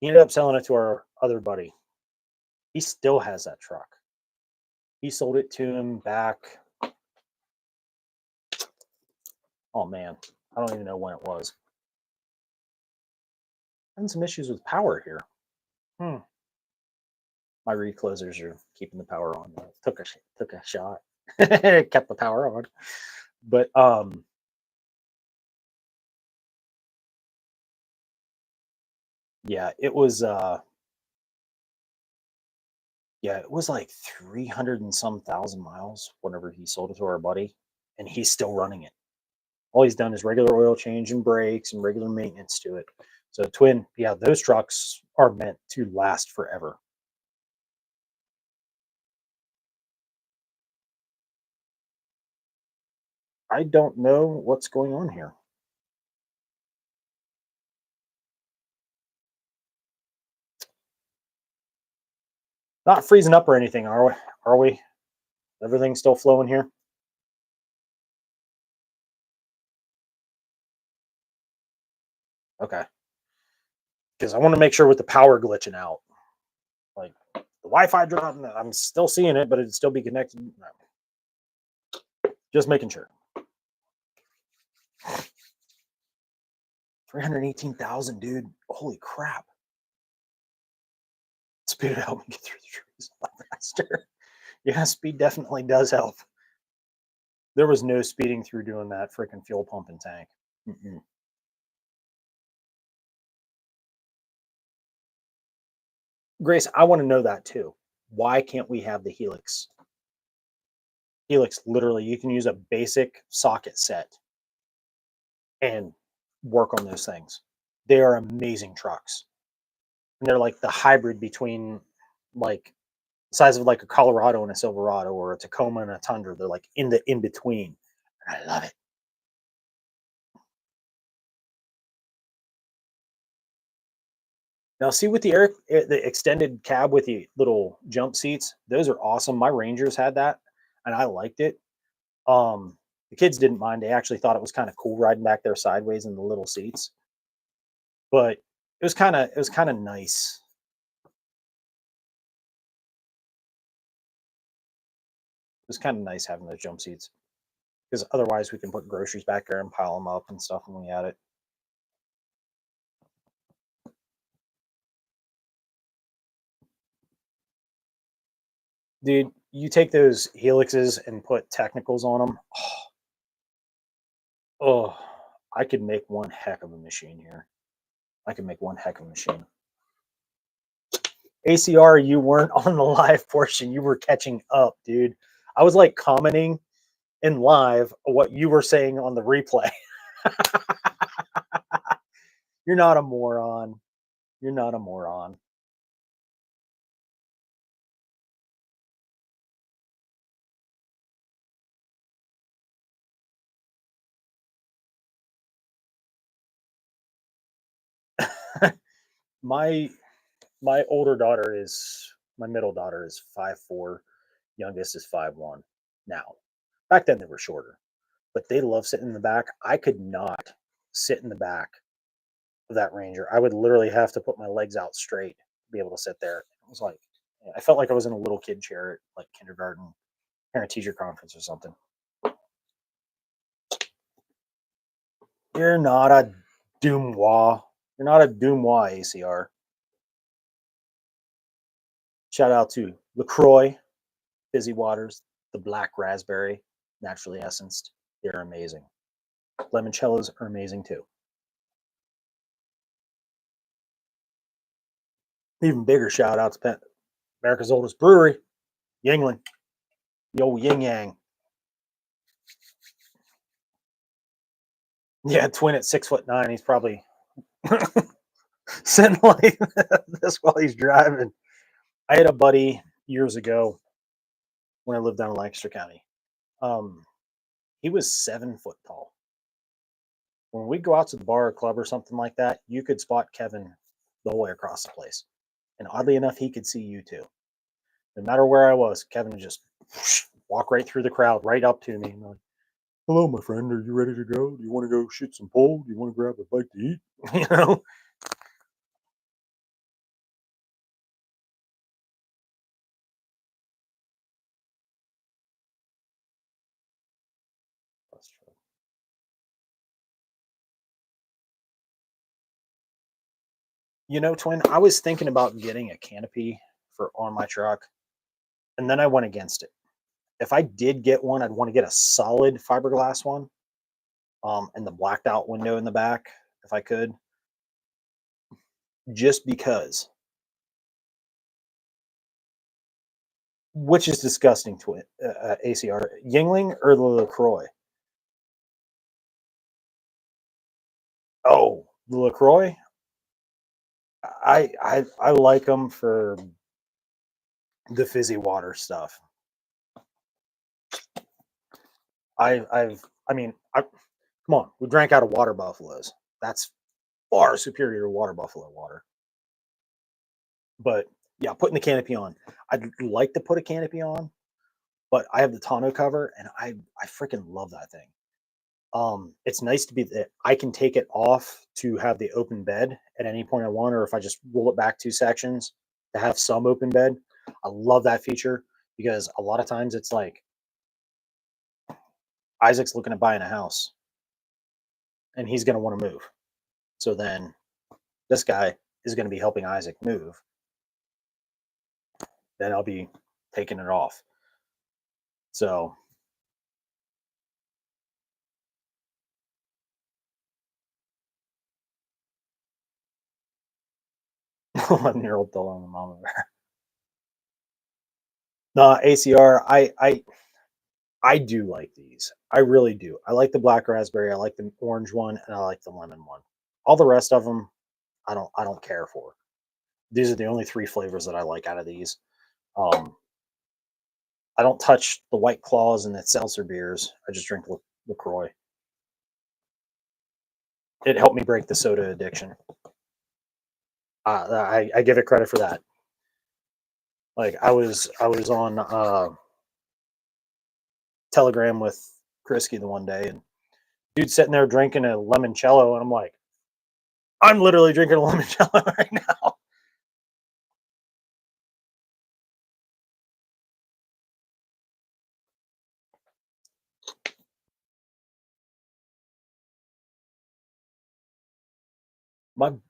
He ended up selling it to our other buddy. He still has that truck. He sold it to him back. Oh man, I don't even know when it was. Having some issues with power here. My reclosers are keeping the power on. Took a shot. It kept the power on. But yeah, it was like 300 and some thousand miles whenever he sold it to our buddy, and he's still running it. All he's done is regular oil change and brakes and regular maintenance to it. So twin, yeah, those trucks are meant to last forever. I don't know what's going on here. Not freezing up or anything, are we? Are we? Everything's still flowing here? Okay. Because I want to make sure with the power glitching out, like the Wi-Fi dropping, I'm still seeing it, but it'd still be connected. No. Just making sure. 318,000, dude. Holy crap. Speed would help me get through the trees a lot faster. Yeah, speed definitely does help. There was no speeding through doing that freaking fuel pump and tank. Mm-mm. Grace, I want to know that too. Why can't we have the Helix? Helix, literally, you can use a basic socket set and work on those things. They are amazing trucks. And they're like the hybrid between like size of like a Colorado and a Silverado or a Tacoma and a Tundra. They're like in the in between. I love it. Now, see with the extended cab with the little jump seats, those are awesome. My Rangers had that, and I liked it. The kids didn't mind. They actually thought it was kind of cool riding back there sideways in the little seats. But it was kind of nice. It was kind of nice having those jump seats because otherwise we can put groceries back there and pile them up and stuff when we had it. Dude, you take those helixes and put technicals on them. Oh, I could make one heck of a machine here. I could make one heck of a machine. ACR, you weren't on the live portion. You were catching up, dude. I was like commenting in live what you were saying on the replay. You're not a moron. You're not a moron. my my older daughter is my middle daughter is 5'4", youngest is 5'1". Now, back then they were shorter, but they love sitting in the back. I could not sit in the back of that Ranger. I would literally have to put my legs out straight to be able to sit there. It was like I felt like I was in a little kid chair at like kindergarten parent teacher conference or something. You're not a Doomois. You're not a Doomois ACR. Shout out to LaCroix, Fizzy Waters, the Black Raspberry, naturally essenced. They're amazing. Limoncellos are amazing too. Even bigger shout out to America's oldest brewery, Yingling. Yo, Yin Yang. Yeah, twin at 6'9". He's probably sitting like this while he's driving. I had a buddy years ago when I lived down in Lancaster County. Um, he was 7 foot tall. When we go out to the bar or club or something like that, you could spot Kevin the whole way across the place. And oddly enough, he could see you too. No matter where I was, Kevin would just walk right through the crowd, right up to me. Hello, my friend. Are you ready to go? Do you want to go shoot some pole? Do you want to grab a bite to eat? You know? That's true. Twin, I was thinking about getting a canopy for on my truck, and then I went against it. If I did get one, I'd want to get a solid fiberglass one, and the blacked out window in the back, if I could, just because. Which is disgusting, twin ACR Yingling or the Lacroix? Oh, the Lacroix. I like them for the fizzy water stuff. I mean, come on, we drank out of water buffaloes. That's far superior to water buffalo water. But yeah, putting the canopy on. I'd like to put a canopy on, but I have the tonneau cover and I freaking love that thing. It's nice to be that I can take it off to have the open bed at any point I want, or if I just roll it back two sections to have some open bed. I love that feature because a lot of times it's like Isaac's looking at buying a house and he's going to want to move. So then this guy is going to be helping Isaac move. Then I'll be taking it off. So 11-year-old telling the mama bear. No, ACR, I do like these. I really do. I like the black raspberry, I like the orange one, and I like the lemon one. All the rest of them, I don't care for. These are the only three flavors that I like out of these. Um, I don't touch the White Claws and the seltzer beers. I just drink Lacroix. It helped me break the soda addiction. I give it credit for that. Like I was on Telegram with Krisky the one day, and dude sitting there drinking a limoncello, and I'm like, I'm literally drinking a limoncello right now.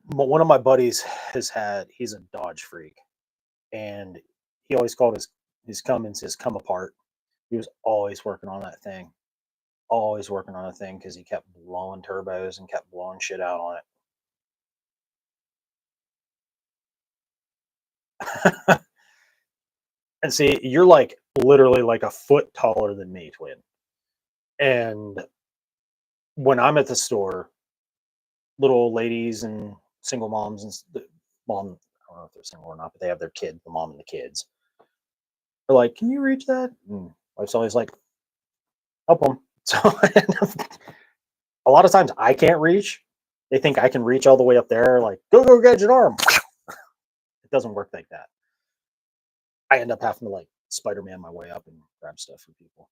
One of my buddies he's a Dodge freak, and he always called his Cummins his come apart. He was always working on that thing, always working on a thing because he kept blowing turbos and kept blowing shit out on it. And see, you're like literally like a foot taller than me, twin. And when I'm at the store, little old ladies and single moms and the mom, I don't know if they're single or not, but they have their kid, the mom and the kids. They're like, "Can you reach that?" And wife's always like, "Help them." So a lot of times I can't reach. They think I can reach all the way up there. Like, go, gadget arm. It doesn't work like that. I end up having to like Spider Man my way up and grab stuff for people.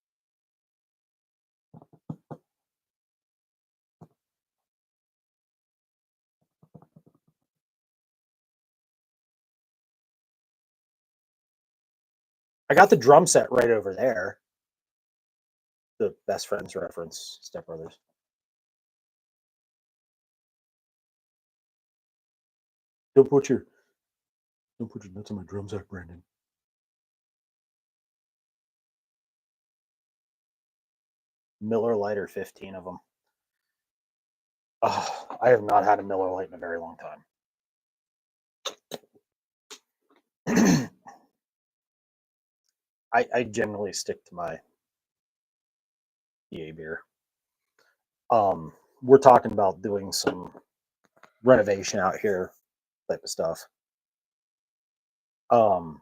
I got the drum set right over there. The best friends reference, Step Brothers. Don't put your don't put your nuts on my drum set, Brandon. Miller Lite or 15 of them. I have not had a Miller Lite in a very long time. I generally stick to my EA beer. We're talking about doing some renovation out here, type of stuff. Um,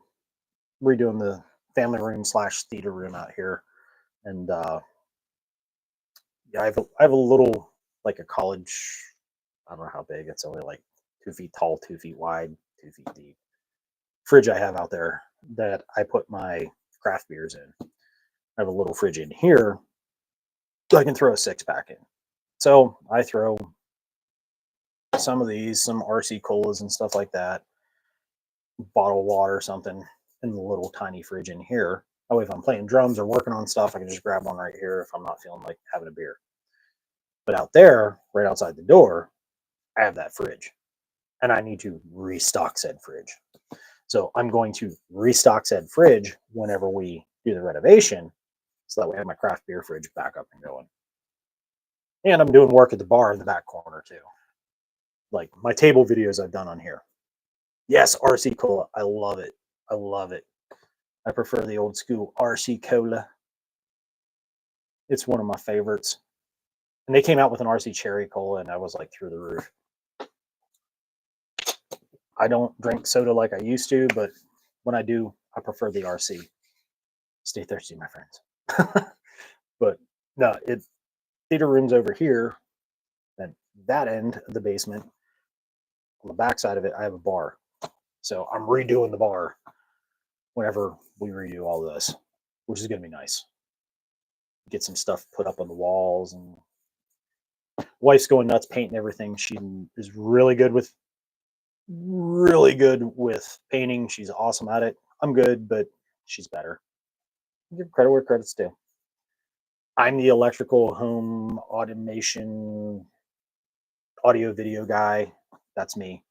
Redoing the family room slash theater room out here, and yeah, I have a little like a college. I don't know how big. It's only like 2 feet tall, 2 feet wide, 2 feet deep. Fridge I have out there that I put my craft beers in. I have a little fridge in here so I can throw a 6-pack in. So I throw some of these, some RC colas and stuff like that, bottle of water or something in the little tiny fridge in here. That way, if I'm playing drums or working on stuff, I can just grab one right here if I'm not feeling like having a beer. But out there, right outside the door, I have that fridge and I need to restock said fridge. So I'm going to restock said fridge whenever we do the renovation. So that way I have my craft beer fridge back up and going. And I'm doing work at the bar in the back corner too. Like my table videos I've done on here. Yes, RC Cola. I love it. I love it. I prefer the old school RC Cola. It's one of my favorites. And they came out with an RC Cherry Cola, and I was like through the roof. I don't drink soda like I used to, but when I do, I prefer the RC. Stay thirsty, my friends. But no, it theater rooms over here, and that end of the basement, on the back side of it, I have a bar. So I'm redoing the bar whenever we redo all this, which is going to be nice. Get some stuff put up on the walls, and wife's going nuts painting everything. She is really good with painting. She's awesome at it. I'm good, but she's better. Give credit where credit's due. I'm the electrical home automation audio video guy. That's me.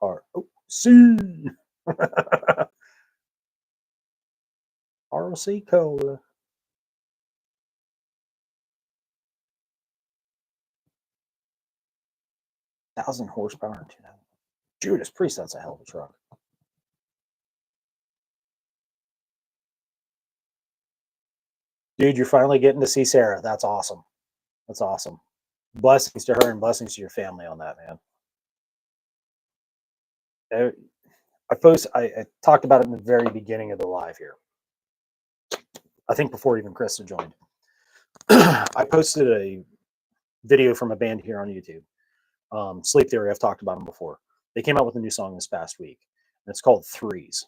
ROC. ROC Cola. 1,000 horsepower. Judas Priest, that's a hell of a truck. Dude, you're finally getting to see Sarah. That's awesome. That's awesome. Blessings to her and blessings to your family on that, man. I talked about it in the very beginning of the live here. I think before even Krista joined. I posted a video from a band here on YouTube. Sleep Theory, I've talked about them before. They came out with a new song this past week, and it's called Threes.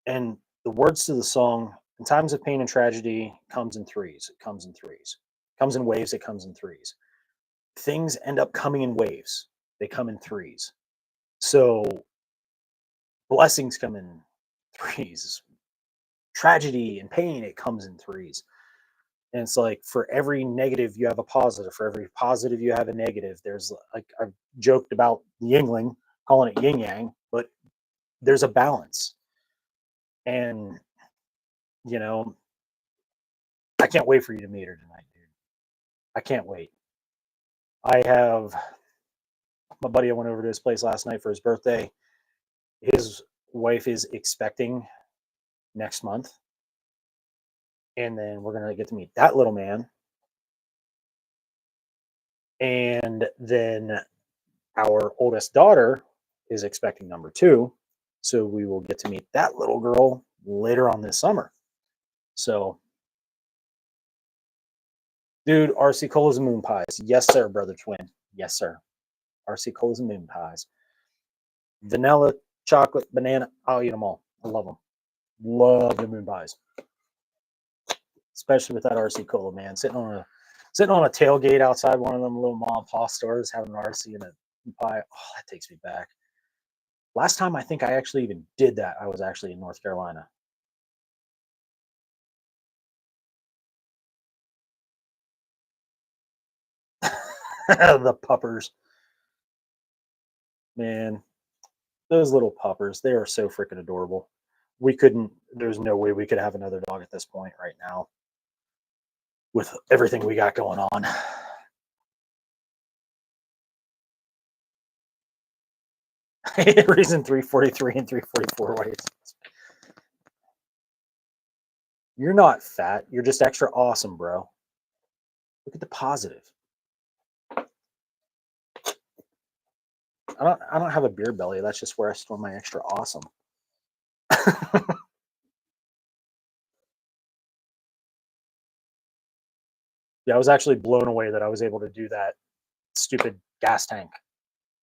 And the words to the song, in times of pain and tragedy, comes in threes. It comes in threes. It comes in waves, it comes in threes. Things end up coming in waves. They come in threes. So blessings come in threes. Tragedy and pain, it comes in threes. And it's like for every negative you have a positive, for every positive you have a negative. There's like I've joked about the Yingling, calling it yin yang, but there's a balance. And you know, I can't wait for you to meet her tonight, dude. I can't wait. I have my buddy. I went over to his place last night for his birthday. His wife is expecting next month, and then we're gonna get to meet that little man. And then our oldest daughter is expecting number 2, so we will get to meet that little girl later on this summer. So, dude, RC Colas and moon pies. Yes, sir, brother twin. Yes, sir. RC Colas and moon pies. Vanilla, chocolate, banana. I'll eat them all. I love them. Love the moon pies, especially with that RC Cola, man. Sitting on a tailgate outside one of them little mom and pop stores, having an RC and a pie. Oh, that takes me back. Last time I think I actually even did that, I was actually in North Carolina. The puppers, man, those little puppers, they are so freaking adorable. There's no way we could have another dog at this point right now with everything we got going on. Reason 343 and 344 ways. You're not fat. You're just extra awesome, bro. Look at the positive. I don't have a beer belly. That's just where I store my extra awesome. Yeah, I was actually blown away that I was able to do that stupid gas tank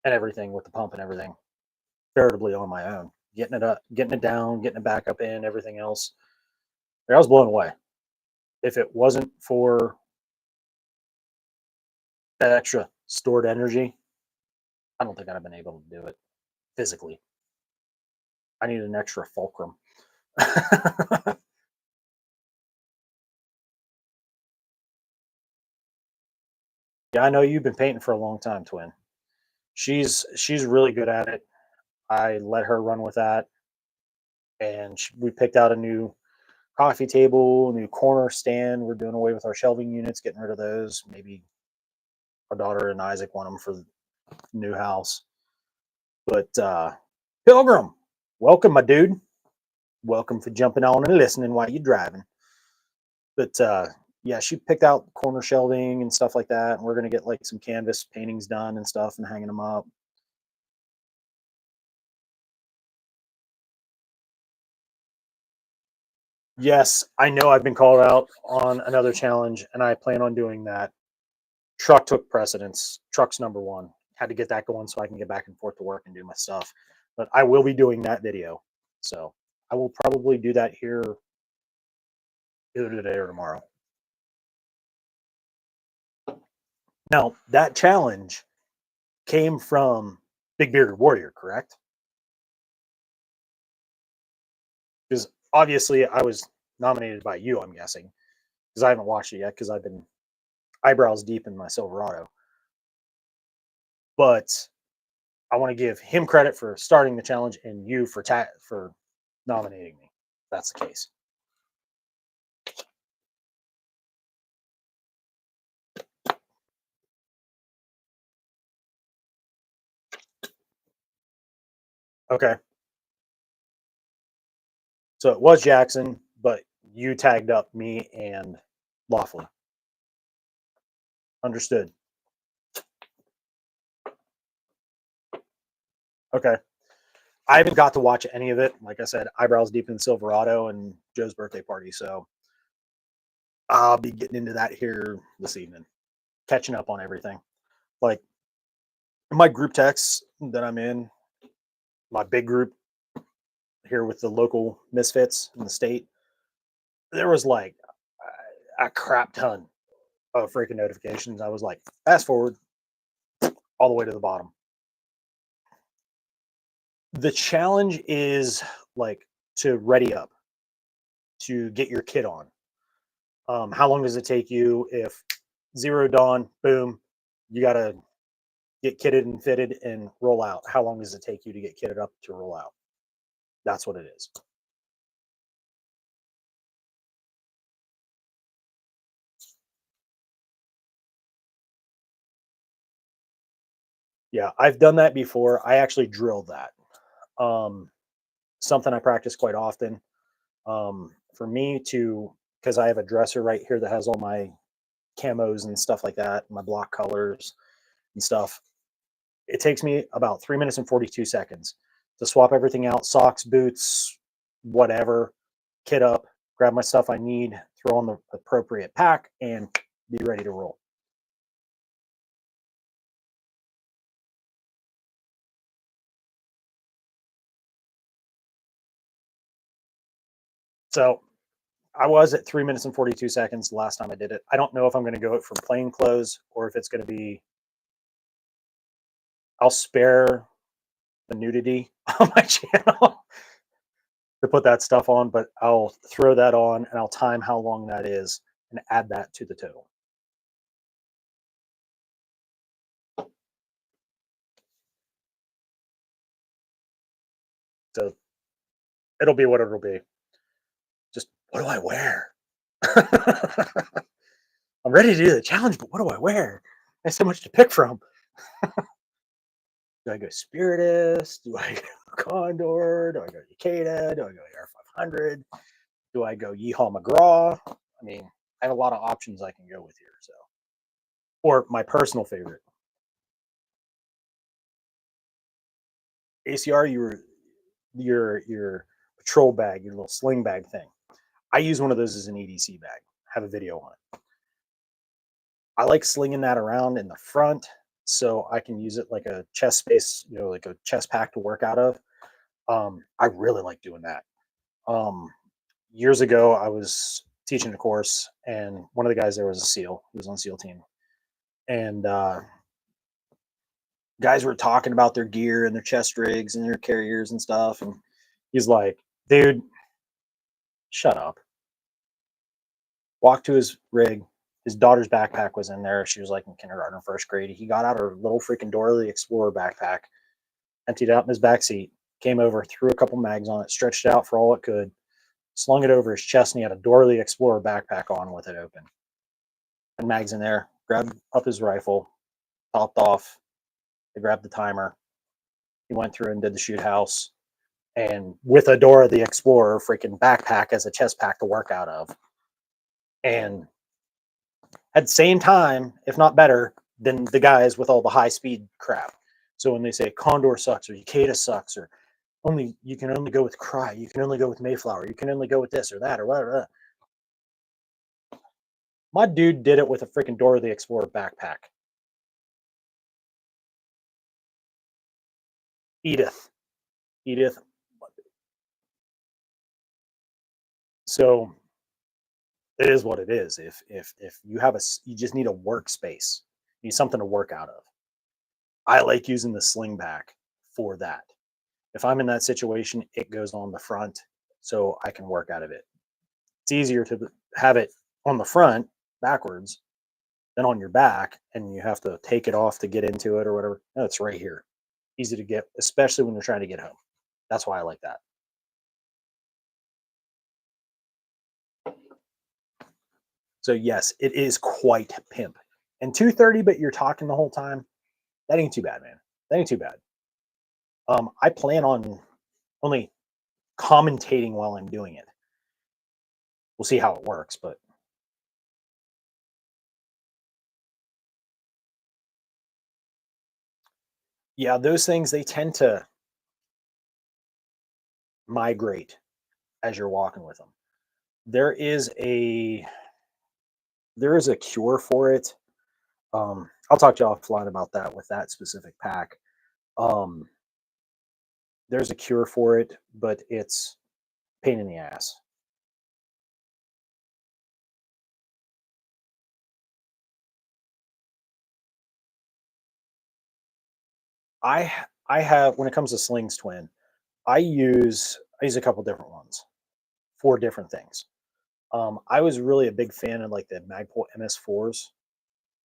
and everything with the pump and everything veritably on my own. getting it up, getting it down, getting it back up in, everything else. I was blown away. If it wasn't for that extra stored energy, I don't think I'd have been able to do it physically. I need an extra fulcrum. Yeah, I know you've been painting for a long time, twin. She's really good at it. I let her run with that, and we picked out a new coffee table, new corner stand. We're doing away with our shelving units, getting rid of those. Maybe our daughter and Isaac want them for the new house. But Pilgrim, welcome, my dude. Welcome for jumping on and listening while you're driving. But yeah, she picked out corner shelving and stuff like that. And we're gonna get like some canvas paintings done and stuff and hanging them up. Yes, I know I've been called out on another challenge, and I plan on doing that. Truck took precedence. Truck's number one. Had to get that going so I can get back and forth to work and do my stuff. But I will be doing that video. So I will probably do that here either today or tomorrow. Now, that challenge came from Big Bearded Warrior, correct? Because obviously I was nominated by you, I'm guessing, because I haven't watched it yet because I've been eyebrows deep in my Silverado. But I want to give him credit for starting the challenge and you for nominating me. If that's the case. Okay. So it was Jackson, but you tagged up me and Lawfully. Understood. Okay. I haven't got to watch any of it. Like I said, eyebrows deep in Silverado and Joe's birthday party. So I'll be getting into that here this evening, catching up on everything. Like my group texts that I'm in, my big group here with the local misfits in the state, there was like a crap ton of freaking notifications. I was like, fast forward all the way to the bottom. The challenge is like to ready up, to get your kit on. How long does it take you if zero dawn, boom, you got to get kitted and fitted and roll out? How long does it take you to get kitted up to roll out? That's what it is. Yeah, I've done that before. I actually drilled that. Um, Something I practice quite often. For me to, because I have a dresser right here that has all my camos and stuff like that, my block colors and stuff. It takes me about 3 minutes and 42 seconds to swap everything out: socks, boots, whatever, kit up, grab my stuff I need, throw on the appropriate pack, and be ready to roll. So I was at 3 minutes and 42 seconds the last time I did it. I don't know if I'm going to go it from plain clothes or if it's going to be, I'll spare the nudity on my channel to put that stuff on, but I'll throw that on and I'll time how long that is and add that to the total. So it'll be what it'll be. Just what do I wear? I'm ready to do the challenge, but what do I wear? There's so much to pick from. Do I go Spiritus? Do I go Condor? Do I go Yakeda? Do I go AR 500? Do I go Yeehaw McGraw? I mean, I have a lot of options I can go with here. So, or my personal favorite, ACR. Your patrol bag, your little sling bag thing. I use one of those as an EDC bag. Have a video on it. I like slinging that around in the front so I can use it like a chest space, like a chest pack to work out of. I really like doing that. Um, Years ago, I was teaching a course, and one of the guys there was a SEAL. He was on the SEAL team, and guys were talking about their gear and their chest rigs and their carriers and stuff. And he's like, "Dude, shut up." Walked to his rig. His daughter's backpack was in there. She was like in kindergarten or first grade. He got out her little freaking Dora the Explorer backpack, emptied it out in his back seat, came over, threw a couple mags on it, stretched it out for all it could, slung it over his chest, and he had a Dora the Explorer backpack on with it open. And mags in there, grabbed up his rifle, topped off, they grabbed the timer. He went through and did the shoot house. And with a Dora the Explorer freaking backpack as a chest pack to work out of. And at the same time, if not better, than the guys with all the high speed crap. So when they say Condor sucks or Ukeda sucks or only you can only go with Cry, you can only go with Mayflower, you can only go with this or that or whatever. My dude did it with a freaking Dora the Explorer backpack. Edith. Edith. So it is what it is. If you have you just need a workspace, you need something to work out of. I like using the sling back for that. If I'm in that situation, it goes on the front so I can work out of it. It's easier to have it on the front backwards than on your back, and you have to take it off to get into it or whatever. No, it's right here. Easy to get, especially when you're trying to get home. That's why I like that. So yes, it is quite pimp. And 230, but you're talking the whole time. That ain't too bad, man. That ain't too bad. I plan on only commentating while I'm doing it. We'll see how it works, but yeah, those things they tend to migrate as you're walking with them. There is a there is a cure for it. I'll talk to you offline about that with that specific pack. Um, there's a cure for it, but it's pain in the ass. I have when it comes to Slings Twin, I use a couple different ones for different things. I was really a big fan of like the Magpul MS4s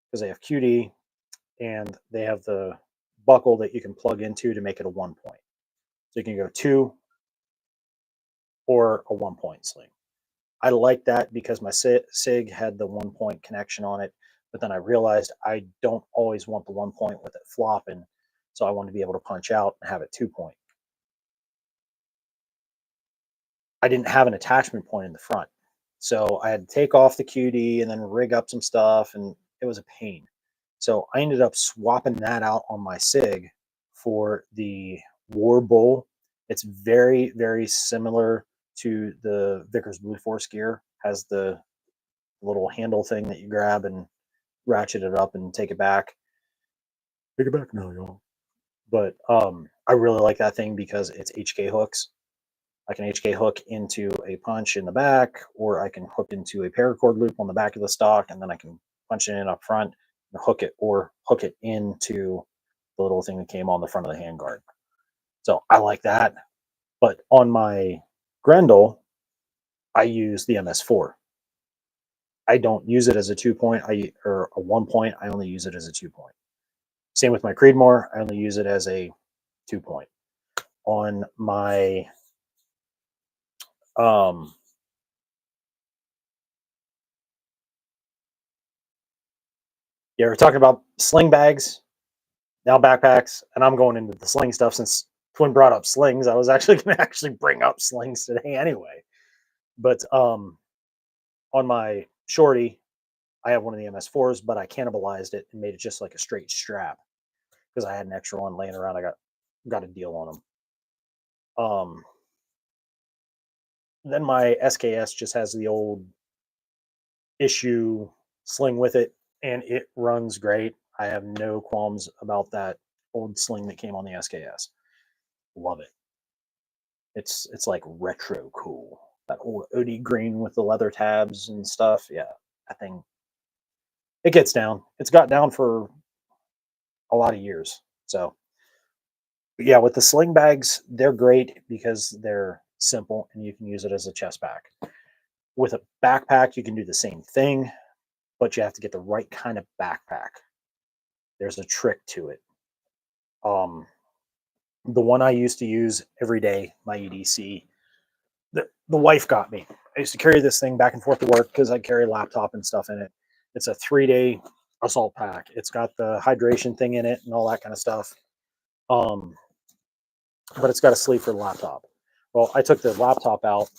because they have QD and they have the buckle that you can plug into to make it a 1 point. So you can go two or a 1 point sling. I like that because my SIG had the 1 point connection on it, but then I realized I don't always want the 1 point with it flopping. So I want to be able to punch out and have it 2 point. I didn't have an attachment point in the front. So I had to take off the QD and then rig up some stuff, and it was a pain. So I ended up swapping that out on my SIG for the War Bull. It's very, very similar to the Vickers Blue Force gear. Has the little handle thing that you grab and ratchet it up and take it back. Take it back now, y'all. But I really like that thing because it's HK hooks. I can HK hook into a punch in the back, or I can hook into a paracord loop on the back of the stock, and then I can punch it in up front and hook it, or hook it into the little thing that came on the front of the handguard. So I like that. But on my Grendel, I use the MS4. I don't use it as a 2 point, or a 1 point. I only use it as a 2 point. Same with my Creedmoor. I only use it as a 2 point. On my um, yeah, we're talking about sling bags, now backpacks, and I'm going into the sling stuff since Twin brought up slings. I was actually going to actually bring up slings today anyway. But on my shorty, I have one of the MS4s, but I cannibalized it and made it just like a straight strap because I had an extra one laying around. I got a deal on them. Then my SKS just has the old issue sling with it, and it runs great. I have no qualms about that old sling that came on the SKS. Love it. It's like retro cool. That old OD green with the leather tabs and stuff. Yeah, that thing, it gets down. It's got down for a lot of years. So yeah, with the sling bags, they're great because they're simple and you can use it as a chest pack. With a backpack, you can do the same thing, but you have to get the right kind of backpack. There's a trick to it. Um, the one I used to use every day, my EDC, the wife got me. I used to carry this thing back and forth to work because I carry a laptop and stuff in it. It's a 3-day assault pack. It's got the hydration thing in it and all that kind of stuff. Um, but it's got a sleeve for the laptop. Well, I took the laptop out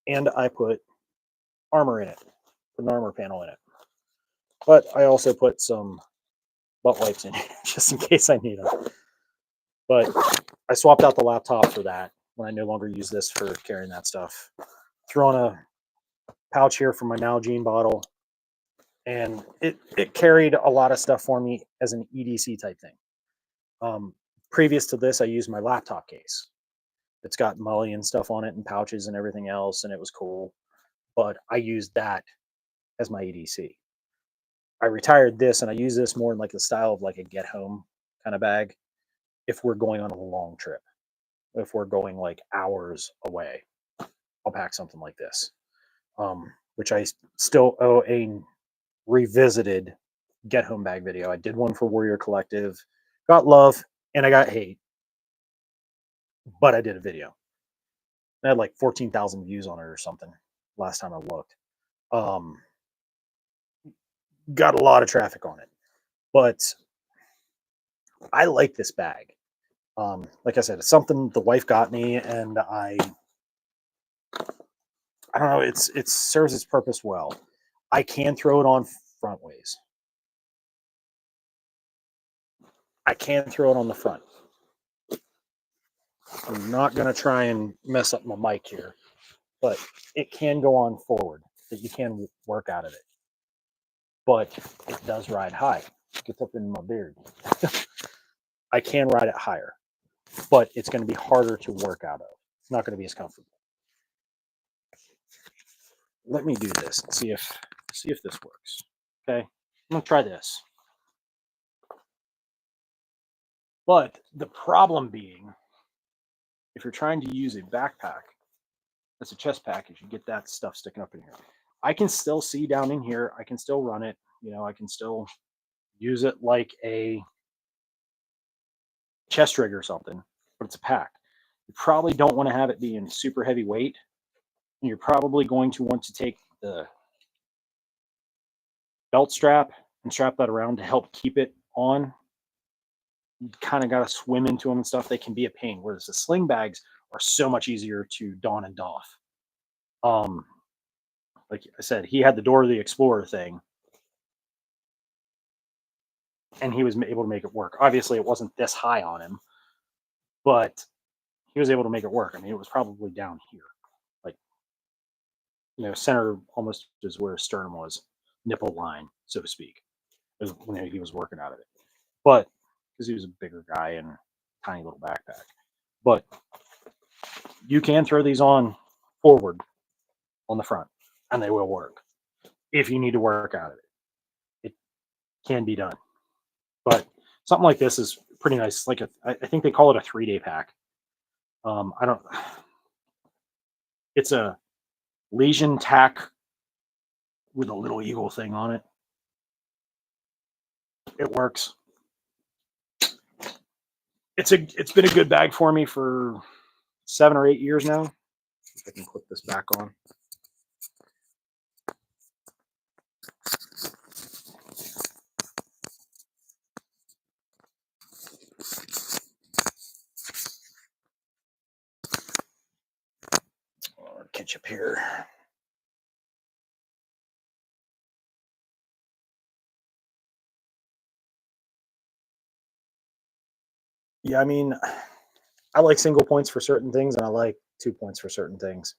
and I put armor in it, put an armor panel in it. But I also put some butt wipes in it just in case I need them. But I swapped out the laptop for that when I no longer use this for carrying that stuff. Throw on a pouch here for my Nalgene bottle, and it carried a lot of stuff for me as an EDC type thing. Um, Previous to this, I used my laptop case. It's got Mully and stuff on it and pouches and everything else, and it was cool. But I used that as my EDC. I retired this and I use this more in like the style of like a get home kind of bag if we're going on a long trip. If we're going like hours away, I'll pack something like this. Which I still owe a revisited get home bag video. I did one for Warrior Collective, got love and I got hate, but I did a video. I had like 14,000 views on it or something last time I looked. Um, got a lot of traffic on it, but I like this bag. Like I said, it's something the wife got me, and I don't know. It serves its purpose well. I can throw it on front ways. I can throw it on the front. I'm not gonna try and mess up my mic here, but it can go on forward. That you can work out of it, but it does ride high. It gets up in my beard. I can ride it higher, but it's going to be harder to work out of. It's not going to be as comfortable. Let me do this and see if this works. Okay, I'm gonna try this. But the problem being, if you're trying to use a backpack that's a chest package, you get that stuff sticking up in here. I can still see down in here. I can still run it. You know, I can still use it like a chest rig or something, but it's a pack. You probably don't want to have it being super heavy weight. And you're probably going to want to take the belt strap and strap that around to help keep it on. You kind of got to swim into them and stuff. They can be a pain, whereas the sling bags are so much easier to don and doff. Um, like I said, he had the Door of the Explorer thing, and he was able to make it work. Obviously, it wasn't this high on him, but he was able to make it work. I mean, it was probably down here, like, you know, center almost is where his sternum was, nipple line, so to speak, when he was working out of it. But because he was a bigger guy and tiny little backpack, but you can throw these on forward on the front, and they will work if you need to work out of it. It can be done, but something like this is pretty nice. Like I think they call it a 3-day pack. I don't. It's a Legion tack with a little eagle thing on it. It works. It's been a good bag for me for 7 or 8 years now. If I can clip this back on. Catch up here. Yeah, I mean, I like single points for certain things, and I like 2 points for certain things.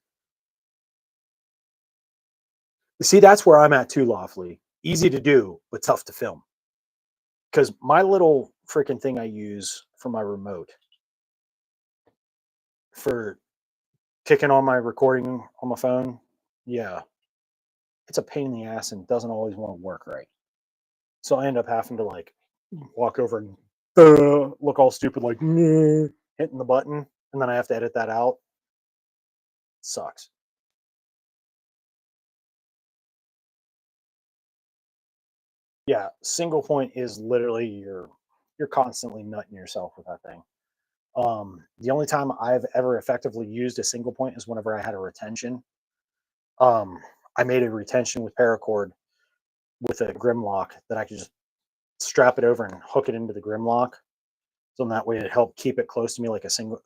See, that's where I'm at too, Lawfully. Easy to do, but tough to film. Because my little freaking thing I use for my remote for kicking on my recording on my phone. Yeah, it's a pain in the ass and doesn't always want to work right. So I end up having to like walk over and look all stupid, like hitting the button, and then I have to edit that out. Sucks. Yeah, single point is literally you're constantly nutting yourself with that thing. The only time I've ever effectively used a single point is whenever I had a retention. Um, I made a retention with paracord with a grim lock that I could just strap it over and hook it into the grim lock. So in that way, it helped keep it close to me like a single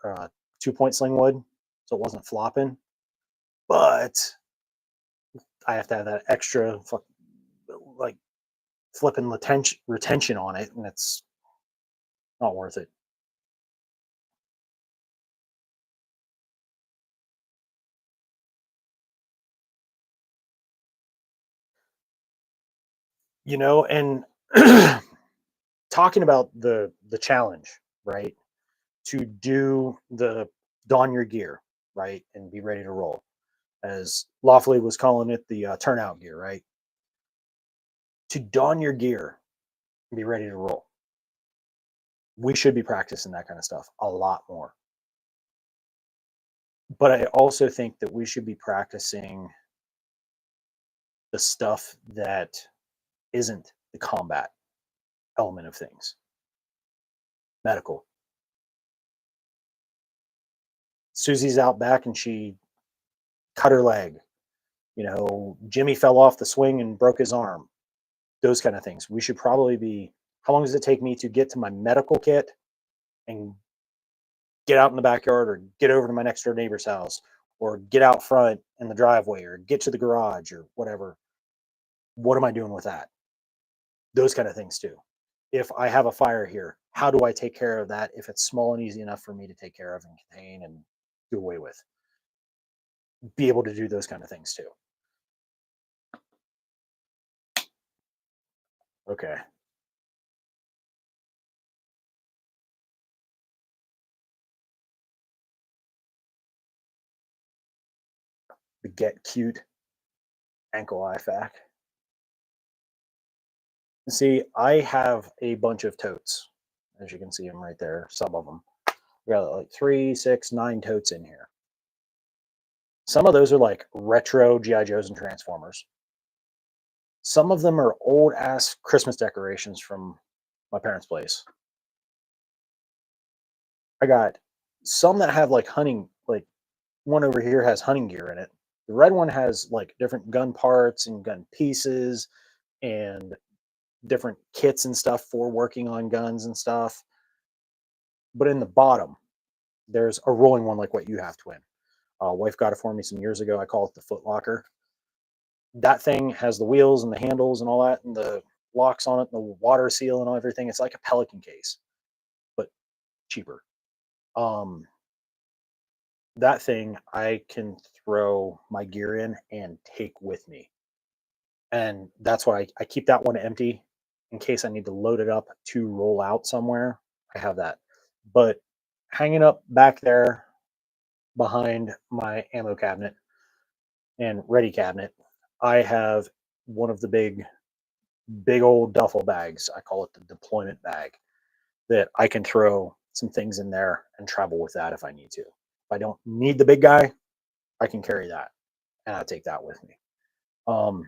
2 point sling would, so it wasn't flopping. But I have to have that extra like flipping retention on it, and it's not worth it. And talking about the challenge, right? To do the don your gear, right, and be ready to roll, as Lawfully was calling it, the turnout gear, right? To don your gear and be ready to roll. We should be practicing that kind of stuff a lot more. But I also think that we should be practicing the stuff that isn't the combat element of things. Medical. Susie's out back and she cut her leg. Jimmy fell off the swing and broke his arm. Those kind of things. We should probably be. How long does it take me to get to my medical kit and get out in the backyard, or get over to my next door neighbor's house, or get out front in the driveway, or get to the garage, or whatever? What am I doing with that? Those kind of things too. If I have a fire here, how do I take care of that if it's small and easy enough for me to take care of and contain and do away with? Be able to do those kind of things too. Okay. The Get Cute ankle IFAC. See, I have a bunch of totes. As you can see them right there, some of them. We got like 3, 6, 9 totes in here. Some of those are like retro GI Joes and Transformers. Some of them are old ass Christmas decorations from my parents' place. I got some that have like hunting, like one over here has hunting gear in it. The red one has like different gun parts and gun pieces and different kits and stuff for working on guns and stuff. But in the bottom, there's a rolling one like what you have, twin. Wife got it for me some years ago. I call it the foot locker. That thing has the wheels and the handles and all that, and the locks on it, and the water seal and everything. It's like a Pelican case, but cheaper. Um, that thing I can throw my gear in and take with me, and that's why I keep that one empty in case I need to load it up to roll out somewhere. I have that, but hanging up back there behind my ammo cabinet and ready cabinet, I have one of the big old duffel bags. I call it the deployment bag, that I can throw some things in there and travel with that if I need to. If I don't need the big guy, I can carry that and I take that with me. Um,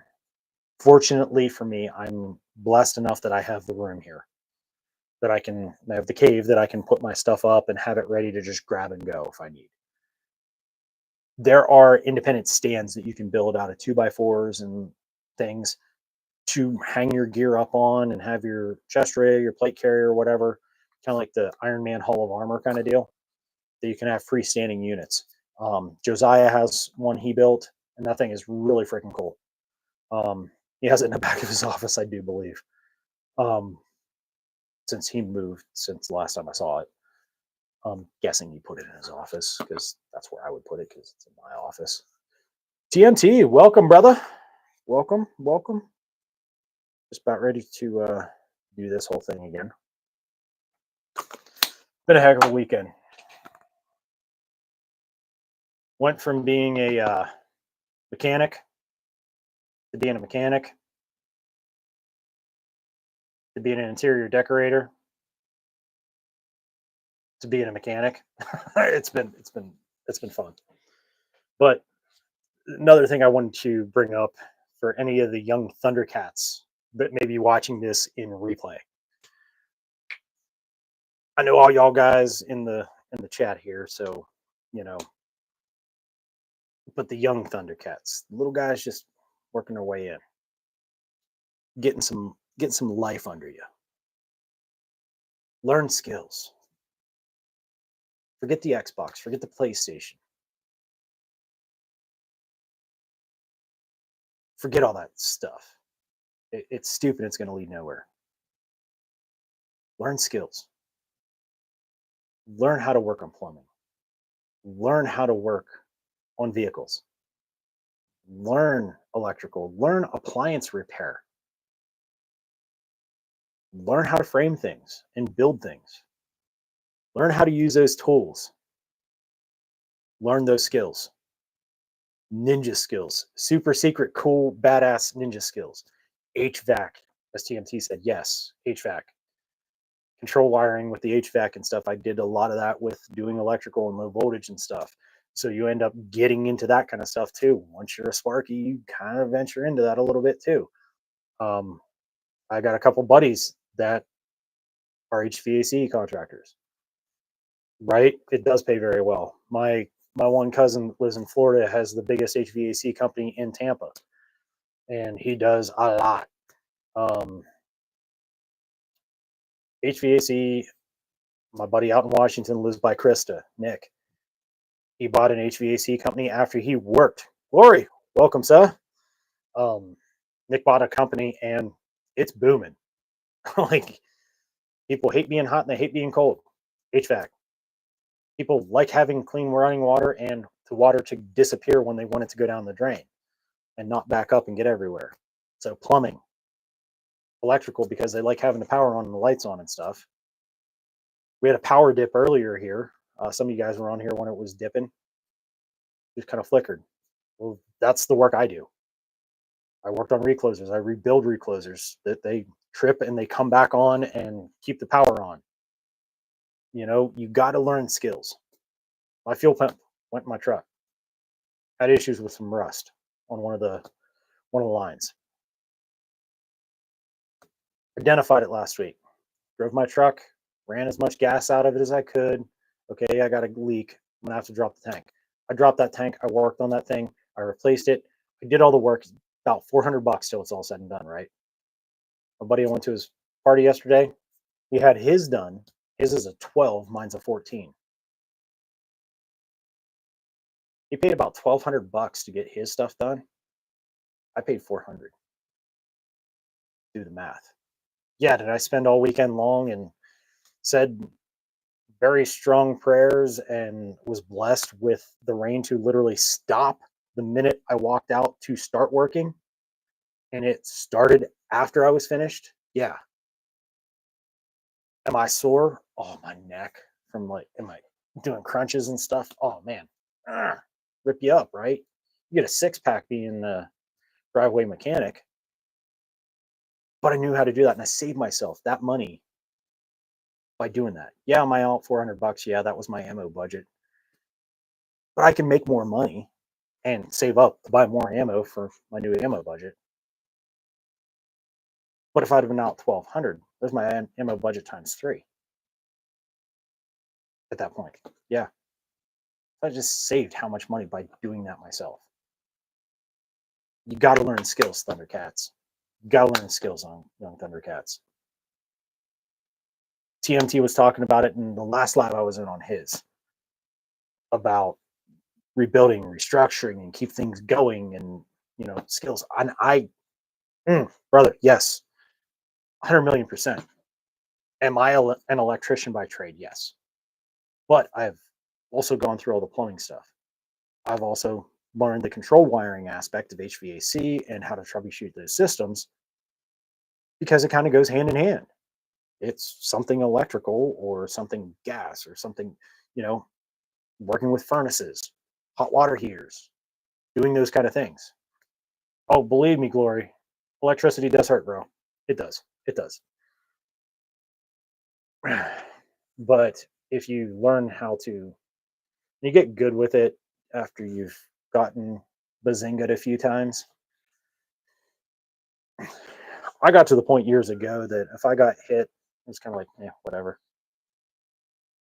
Fortunately for me, I'm blessed enough that I have the room here, that I have the cave that I can put my stuff up and have it ready to just grab and go if I need. There are independent stands that you can build out of 2x4s and things to hang your gear up on and have your chest ray, your plate carrier, whatever, kind of like the Iron Man Hall of Armor kind of deal, that you can have freestanding units. Josiah has one he built, and that thing is really freaking cool. He has it in the back of his office, I do believe, um, since he moved since the last time I saw it. I'm guessing he put it in his office because that's where I would put it because it's in my office. TNT, welcome, brother. Welcome, welcome. Just about ready to do this whole thing again. Been a heck of a weekend. Went from being a mechanic to being a mechanic to being an interior decorator to being a mechanic. It's been fun. But another thing I wanted to bring up for any of the young Thundercats that may be watching this in replay. I know all y'all guys in the chat here, so you know, but the young Thundercats, little guys just working their way in, getting some life under you. Learn skills. Forget the Xbox, forget the PlayStation. Forget all that stuff. It's stupid, it's going to lead nowhere. Learn skills. Learn how to work on plumbing. Learn how to work on vehicles. Learn electrical. Learn appliance repair. Learn how to frame things and build things. Learn how to use those tools. Learn those skills. Ninja skills. Super secret, cool, badass ninja skills. HVAC, as TMT said, yes, HVAC. Control wiring with the HVAC and stuff. I did a lot of that with doing electrical and low voltage and stuff. So you end up getting into that kind of stuff too. Once you're a Sparky, you kind of venture into that a little bit too. I got a couple buddies that are HVAC contractors. Right? It does pay very well. My one cousin that lives in Florida has the biggest HVAC company in Tampa, and he does a lot. HVAC, my buddy out in Washington lives by Krista, Nick. He bought an HVAC company after he worked. Lori, welcome, sir. Nick bought a company and it's booming. Like, people hate being hot and they hate being cold. HVAC. People like having clean running water and the water to disappear when they want it to go down the drain and not back up and get everywhere. So plumbing, electrical, because they like having the power on and the lights on and stuff. We had a power dip earlier here. Some of you guys were on here when it was dipping. Just kind of flickered. Well, that's the work I do. I worked on reclosers. I rebuild reclosers that they trip and they come back on and keep the power on. You know, you got to learn skills. My fuel pump went in my truck. Had issues with some rust on one of the lines. Identified it last week. Drove my truck, ran as much gas out of it as I could. Okay, I got a leak. I'm gonna have to drop the tank. I dropped that tank. I worked on that thing. I replaced it. I did all the work. About $400 till it's all said and done. Right. My buddy went to his party yesterday. He had his done. His is a 12. Mine's a 14. He paid about $1,200 to get his stuff done. I paid $400. Do the math. Yeah, did I spend all weekend long and said very strong prayers and was blessed with the rain to literally stop the minute I walked out to start working, and it started after I was finished? Yeah. Am I sore? Oh, my neck from am I doing crunches and stuff? Oh man, rip you up, right? You get a six pack being a driveway mechanic, but I knew how to do that, and I saved myself that money by doing that. Yeah, am I out $400? Yeah, that was my ammo budget, but I can make more money and save up to buy more ammo for my new ammo budget. But if I'd have been out 1,200, there's my ammo budget times three at that point. Yeah, I just saved how much money by doing that myself. You got to learn skills, Thundercats. You got to learn skills on Young Thundercats. TMT was talking about it in the last live I was in on his about rebuilding, restructuring, and keep things going, and skills. And brother, yes, 100,000,000%. Am I an electrician by trade? Yes, but I've also gone through all the plumbing stuff. I've also learned the control wiring aspect of HVAC and how to troubleshoot those systems because it kind of goes hand in hand. It's something electrical or something gas or something, you know, working with furnaces, hot water heaters, doing those kind of things. Oh, believe me, Glory, electricity does hurt, bro. It does. It does. But if you learn how to, you get good with it after you've gotten bazingaed a few times. I got to the point years ago that if I got hit, it's kind of like, yeah, whatever.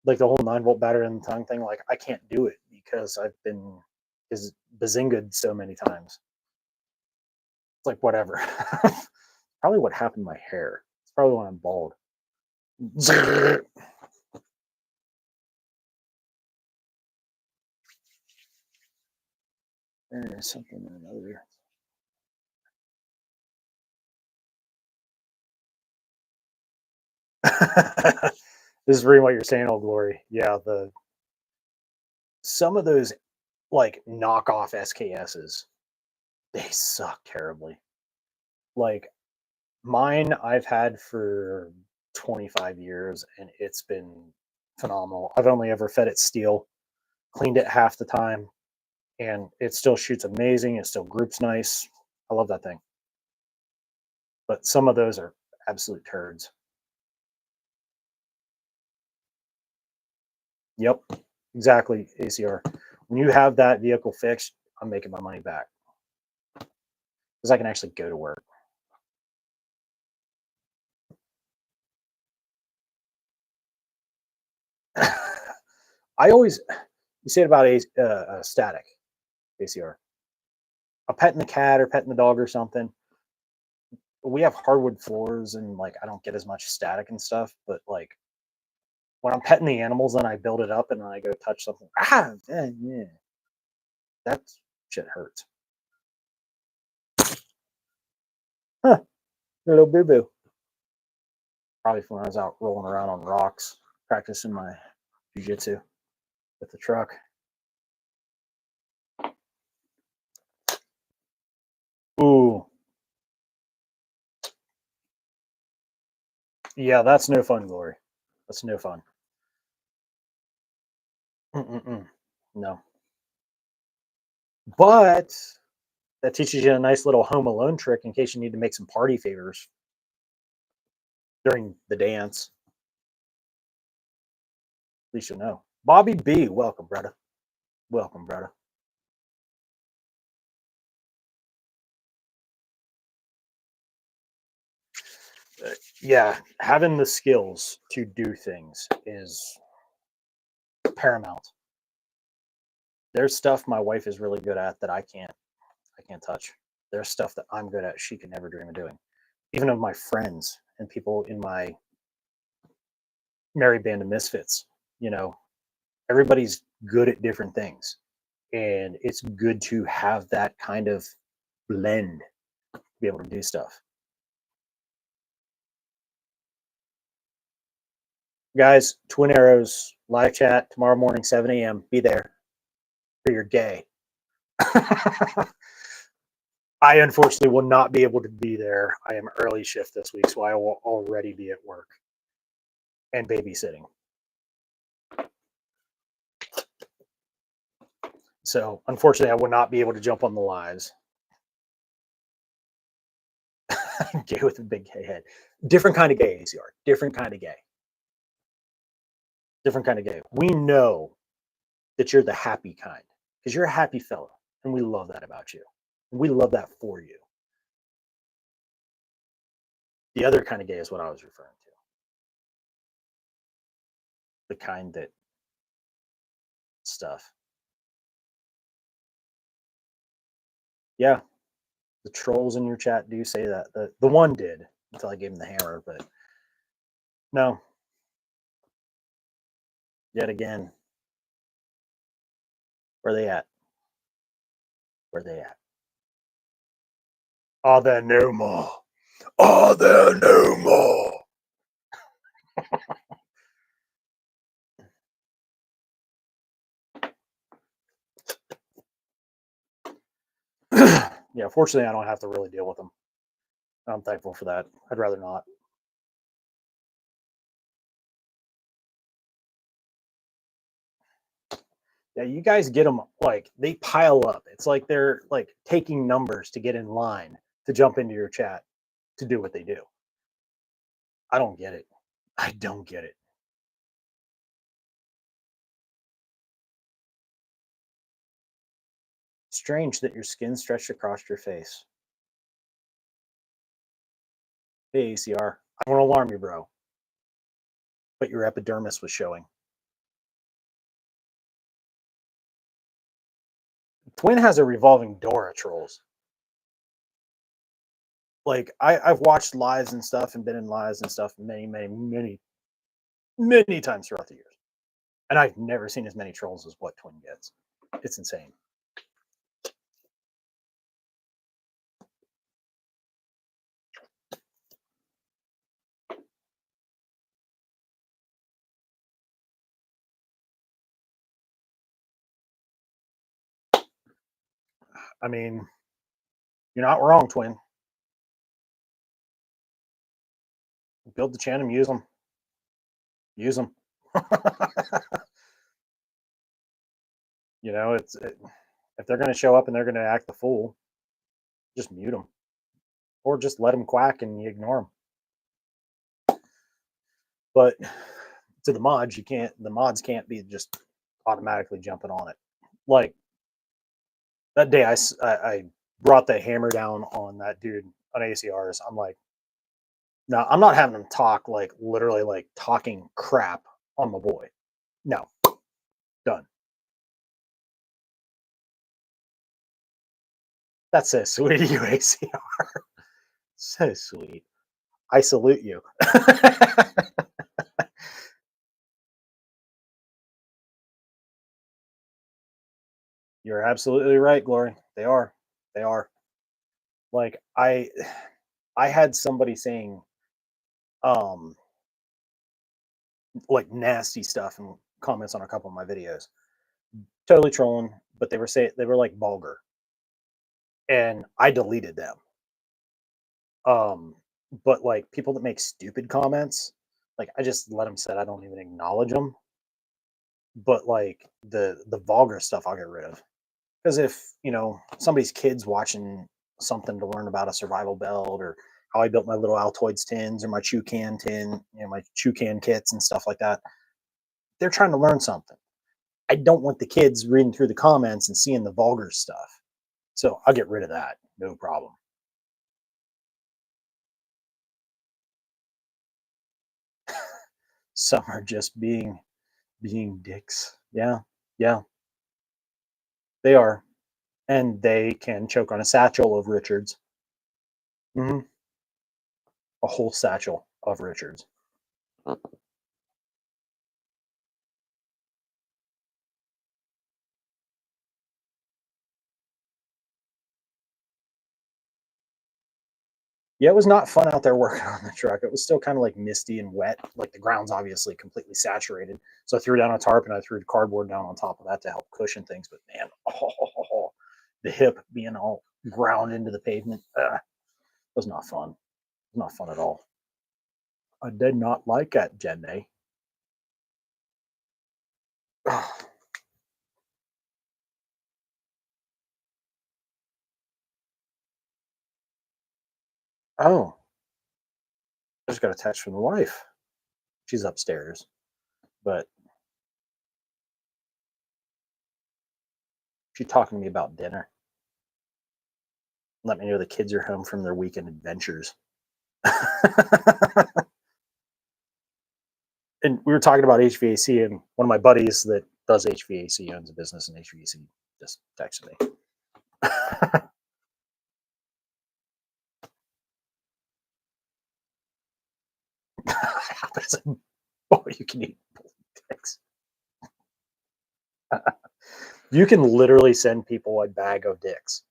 Like the whole 9-volt battery in the tongue thing, like I can't do it because I've been is bazingaed so many times. It's like whatever. Probably what happened to my hair. It's probably when I'm bald. There's something or another. This is reading what you're saying, old glory. Yeah, the some of those like knockoff SKSs, they suck terribly. Like mine, I've had for 25 years, and it's been phenomenal. I've only ever fed it steel, cleaned it half the time, and it still shoots amazing. It still groups nice. I love that thing. But some of those are absolute turds. Yep, exactly. ACR. When you have that vehicle fixed, I'm making my money back because I can actually go to work. I always, you say it about static ACR, a petting the cat or petting the dog or something. We have hardwood floors and like I don't get as much static and stuff, but like when I'm petting the animals and I build it up and then I go touch something, yeah, that shit hurts. Huh, little boo boo. Probably when I was out rolling around on rocks, practicing my jujitsu with the truck. Ooh, yeah, that's no fun, Glory. That's no fun. Mm-mm-mm. No, but that teaches you a nice little home alone trick in case you need to make some party favors during the dance. At least you know. Bobby B, welcome, brother. Welcome, brother. Yeah, having the skills to do things is paramount. There's stuff my wife is really good at that I can't touch. There's stuff that I'm good at she could never dream of doing. Even of my friends and people in my merry band of misfits, you know, everybody's good at different things. And it's good to have that kind of blend to be able to do stuff. Guys, Twin Arrows live chat tomorrow morning, 7 a.m. Be there for your gay. I unfortunately will not be able to be there. I am early shift this week, so I will already be at work and babysitting. So unfortunately, I will not be able to jump on the lives. Gay with a big gay head. Different kind of gay, ACR. Different kind of gay. Different kind of gay. We know that you're the happy kind because you're a happy fella, and we love that about you. We love that for you. The other kind of gay is what I was referring to. The kind that stuff. Yeah, the trolls in your chat do say that. The one did until I gave him the hammer, but no, yet again, where they at? Where they at? Are there no more? Are there no more? Yeah, fortunately, I don't have to really deal with them. I'm thankful for that. I'd rather not. Yeah, you guys get them like they pile up. It's like they're like taking numbers to get in line to jump into your chat to do what they do. I don't get it. I don't get it. Strange that your skin stretched across your face. Hey, ACR, I won't alarm you, bro, but your epidermis was showing. Twin has a revolving door of trolls. Like I've watched lives and stuff and been in lives and stuff many times throughout the years, and I've never seen as many trolls as what Twin gets. It's insane. I mean, you're not wrong, Twin. Build the channel, use them, use them. If they're going to show up and they're going to act the fool, just mute them or just let them quack and you ignore them. But to the mods, you can't. The mods can't be just automatically jumping on it. Like that day, I brought the hammer down on that dude on ACRs. I'm like, no, I'm not having him talk like literally like talking crap on my boy. No, done. That's so sweet of you, ACR. So sweet. I salute you. You're absolutely right, Glory. They are. They are. Like I had somebody saying um like nasty stuff and comments on a couple of my videos. Totally trolling, but they were saying they were like vulgar. And I deleted them. Um but like people that make stupid comments, like I just let them sit. I don't even acknowledge them. But like the vulgar stuff I'll get rid of. Because if somebody's kids watching something to learn about a survival belt or how I built my little Altoids tins or my Chucan tin, my Chucan kits and stuff like that, they're trying to learn something. I don't want the kids reading through the comments and seeing the vulgar stuff. So I'll get rid of that. No problem. Some are just being dicks. Yeah, yeah, they are, and they can choke on a satchel of Richards. Hmm. A whole satchel of Richards. Yeah, it was not fun out there working on the truck. It was still kind of like misty and wet. Like the ground's obviously completely saturated. So I threw down a tarp and I threw cardboard down on top of that to help cushion things. But man, the hip being all ground into the pavement was not fun. It was not fun at all. I did not like that, Jenny. Oh, I just got a text from the wife. She's upstairs, but she's talking to me about dinner. Let me know the kids are home from their weekend adventures. And we were talking about HVAC, and one of my buddies that does HVAC owns a business in HVAC just texted me. I said, "Boy, you can eat dicks." You can literally send people a bag of dicks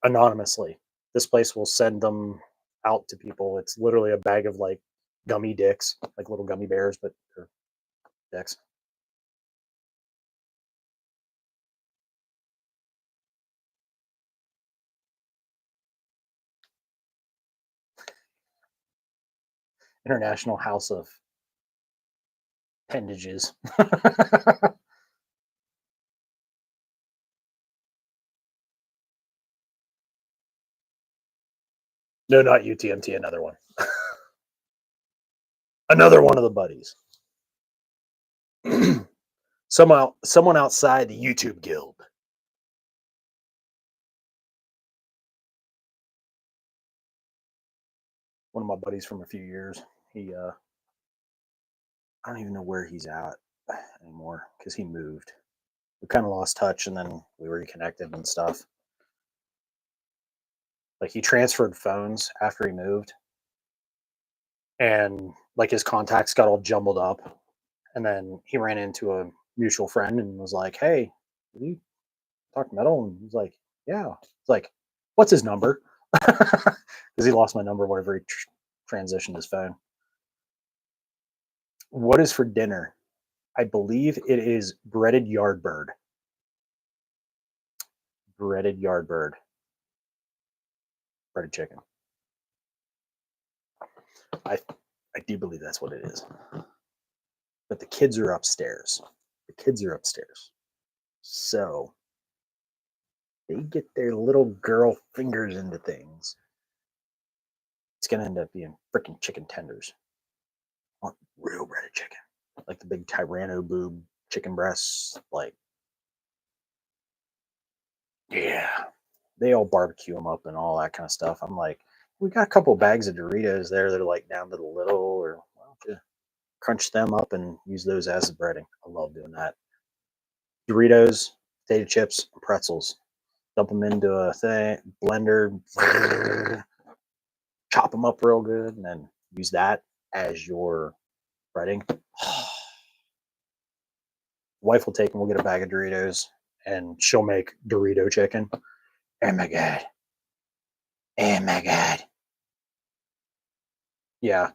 anonymously. This place will send them out to people. It's literally a bag of like gummy dicks, like little gummy bears, but they're dicks. International House of Appendages. No, not UTMT. Another one. Another one of the buddies. Someone outside the YouTube guild. One of my buddies from a few years. He I don't even know where he's at anymore because he moved. We kind of lost touch and then we reconnected and stuff. Like he transferred phones after he moved and like his contacts got all jumbled up. And then he ran into a mutual friend and was like, "Hey, did you talk metal?" And he's like, "Yeah." It's like, "What's his number?" Because he lost my number whenever he transitioned his phone. What is for dinner? I believe it is breaded yardbird. Breaded yardbird. Breaded chicken. I I do believe that's what it is. But the kids are upstairs. The kids are upstairs. So they get their little girl fingers into things. It's gonna end up being freaking chicken tenders. I want real breaded chicken. Like the big Tyranno boob chicken breasts. Like, yeah. They all barbecue them up and all that kind of stuff. I'm like, we got a couple bags of Doritos there that are like down to the little, or why don't you crunch them up and use those as the breading? I love doing that. Doritos, potato chips, and pretzels. Dump them into a thing, blender, chop them up real good, and then use that as your breading. Wife will take them. We'll get a bag of Doritos, and she'll make Dorito chicken. Oh my god! Oh my god! Yeah,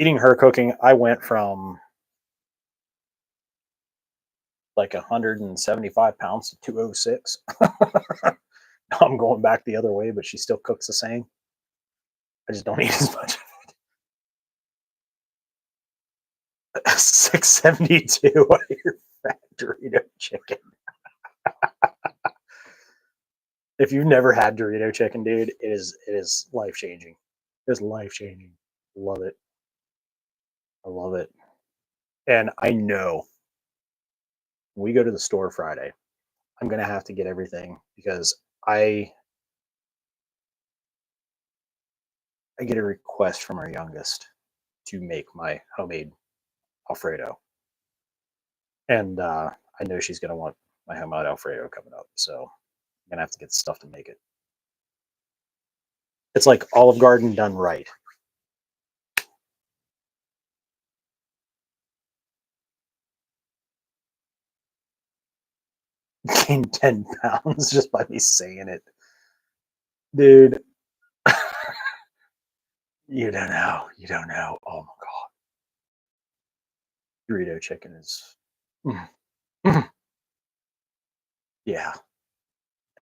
eating her cooking, I went from like 175 pounds to 206. Now I'm going back the other way, but she still cooks the same. I just don't eat as much. 672 on your fat Dorito chicken. If you've never had Dorito chicken, dude, it is life changing. It's life changing. Love it. I love it. And I know when we go to the store Friday, I'm gonna have to get everything because I get a request from our youngest to make my homemade Alfredo, and I know she's gonna want my homemade Alfredo coming up, so I'm gonna have to get the stuff to make it. It's like Olive Garden done right. Gained 10 pounds just by me saying it, dude. You don't know. You don't know. Oh my god, Dorito chicken is. Mm, mm, yeah,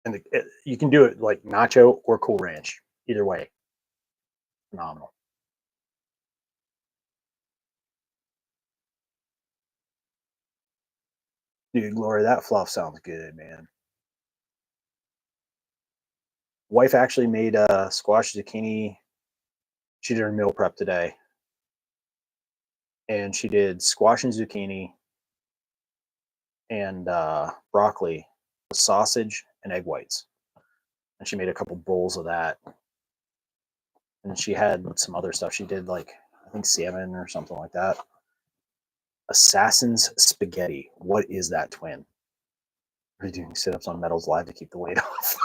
and you can do it like nacho or Cool Ranch. Either way, phenomenal. Dude, Glory, that fluff sounds good, man. Wife actually made squash zucchini. She did her meal prep today, and she did squash and zucchini and broccoli with sausage and egg whites. And she made a couple bowls of that. And she had some other stuff. She did like I think salmon or something like that. Assassin's spaghetti. What is that, twin? Are you doing sit-ups on Metals Live to keep the weight off?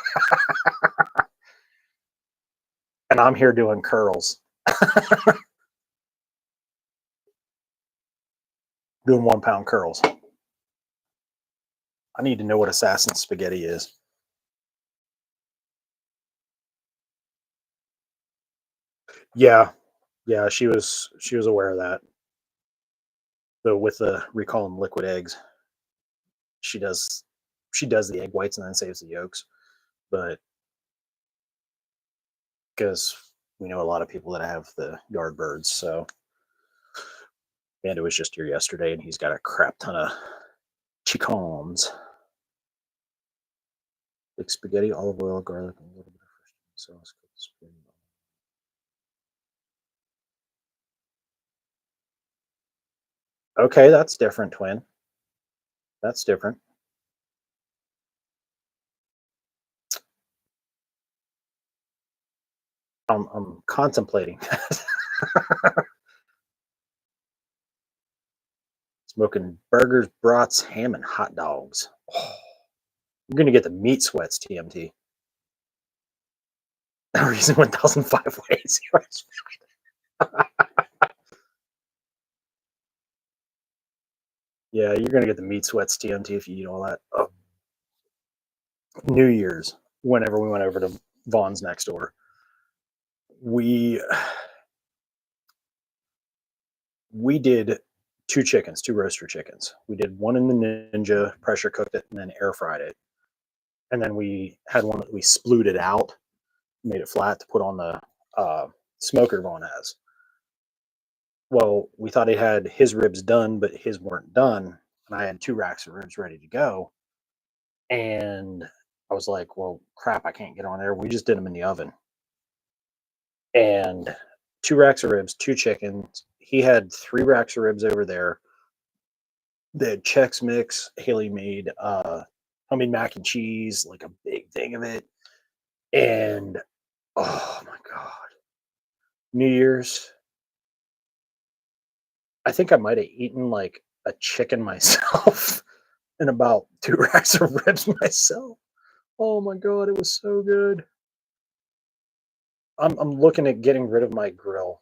And I'm here doing curls, doing 1 pound curls. I need to know what assassin spaghetti is. Yeah, yeah, she was aware of that. So with the recall them liquid eggs, she does she does the egg whites and then saves the yolks. But because we know a lot of people that have the yard birds, so Amanda was just here yesterday and he's got a crap ton of chickens. Like spaghetti, olive oil, garlic, and a little bit of fresh sauce. Cooked spaghetti. Okay, that's different, twin. That's different. I'm contemplating smoking burgers, brats, ham, and hot dogs. Oh, you're gonna get the meat sweats, TMT. Reason 1005 ways. Yeah, you're gonna get the meat sweats, TMT, if you eat all that. Oh, New Year's, whenever we went over to Vaughn's next door, we we did two chickens, two roaster chickens. We did one in the Ninja, pressure cooked it, and then air fried it. And then we had one that we splued it out, made it flat to put on the uh, smoker Vaughn has. Well, we thought he had his ribs done, but his weren't done. And I had two racks of ribs ready to go. And I was like, well, crap, I can't get on there. We just did them in the oven. And two racks of ribs, two chickens. He had three racks of ribs over there. They had Chex Mix. Haley made homemade mac and cheese, like a big thing of it. And oh my God. New Year's, I think I might have eaten like a chicken myself and about two racks of ribs myself. Oh my God, it was so good. I'm looking at getting rid of my grill.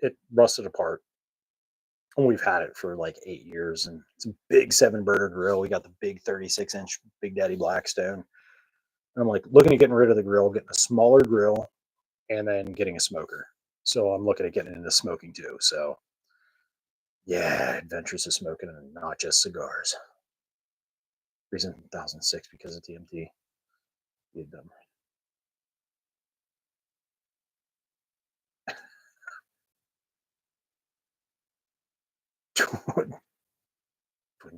It rusted apart. And we've had it for like 8 years, and it's a big seven burner grill. We got the big 36-inch Big Daddy Blackstone. And I'm like looking at getting rid of the grill, getting a smaller grill, and then getting a smoker. So I'm looking at getting into smoking too. So yeah, adventures of smoking and not just cigars. Reason 1006 because of TMT. You dumb.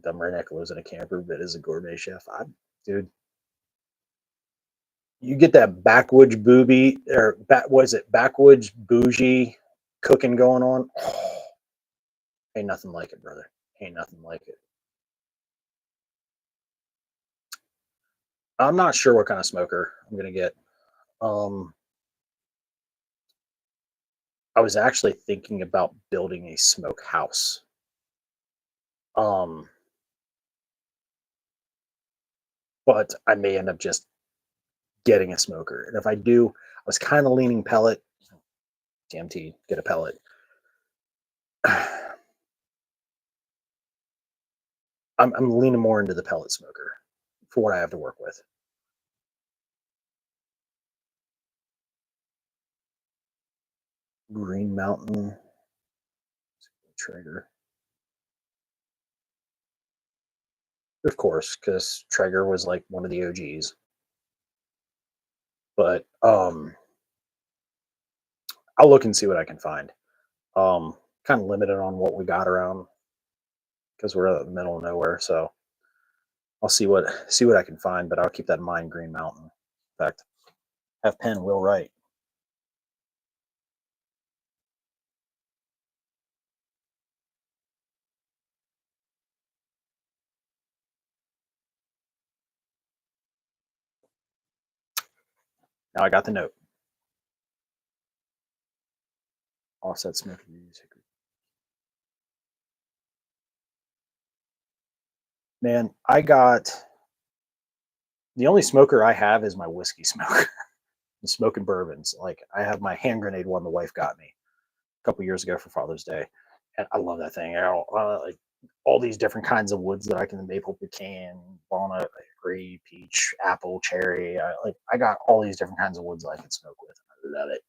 Dumb redneck lives in a camper but is a gourmet chef. Dude, you get that backwoods booby or what is it? Backwoods bougie cooking going on. Oh, ain't nothing like it, brother. Ain't nothing like it. I'm not sure what kind of smoker I'm gonna get. Um, I was actually thinking about building a smoke house. Um, but I may end up just getting a smoker. And if I do, I was kind of leaning pellet. TMT, get a pellet. I'm leaning more into the pellet smoker for what I have to work with. Green Mountain Traeger, of course, because Traeger was like one of the OGs. But I'll look and see what I can find. Kind of limited on what we got around because we're in the middle of nowhere. So I'll see what I can find. But I'll keep that in mind. Green Mountain. In fact, have pen will write. Now I got the note. Offset smoke music. Man, I got the only smoker I have is my whiskey smoker. Smoking bourbons. Like I have my hand grenade one the wife got me a couple years ago for Father's Day, and I love that thing. Like all these different kinds of woods that I can maple pecan, walnut, agree, peach, apple, cherry. I got all these different kinds of woods that I can smoke with. I love it.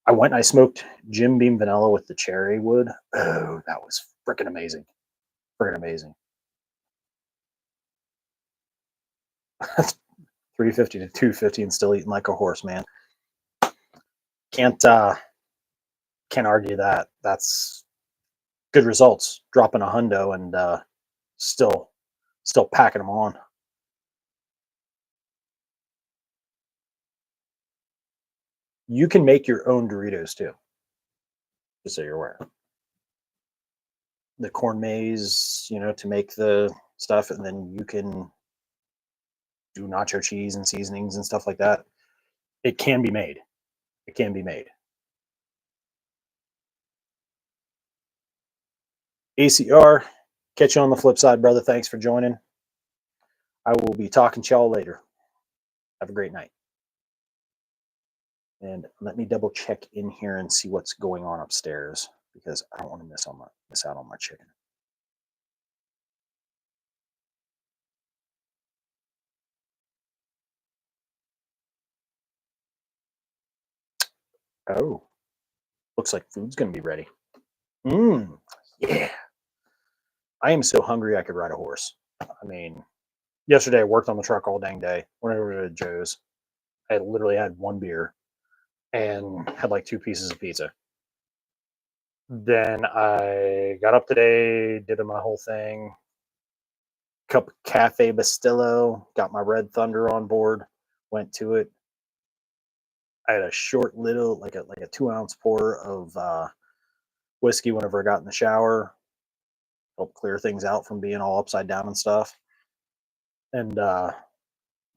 I went and I smoked Jim Beam vanilla with the cherry wood. Oh, that was freaking amazing. Freaking amazing. 350 to 250 and still eating like a horse, man. Can't can't argue that. That's good results. Dropping a hundo and still still packing them on. You can make your own Doritos too, just so you're aware. the corn maze, to make the stuff, and then you can do nacho cheese and seasonings and stuff like that. It can be made. It can be made. ACR, catch you on the flip side, brother. Thanks for joining. I will be talking to y'all later. Have a great night. And let me double check in here and see what's going on upstairs because I don't want to miss out on my chicken. Oh, looks like food's gonna be ready. Yeah. I am so hungry I could ride a horse. I mean, yesterday I worked on the truck all dang day. Went over to Joe's. I literally had one beer and had like two pieces of pizza. Then I got up today, did my whole thing. Cup of Cafe Bastillo, got my Red Thunder on board, went to it. I had a short little, like a 2 ounce pour of whiskey whenever I got in the shower, help clear things out from being all upside down and stuff. And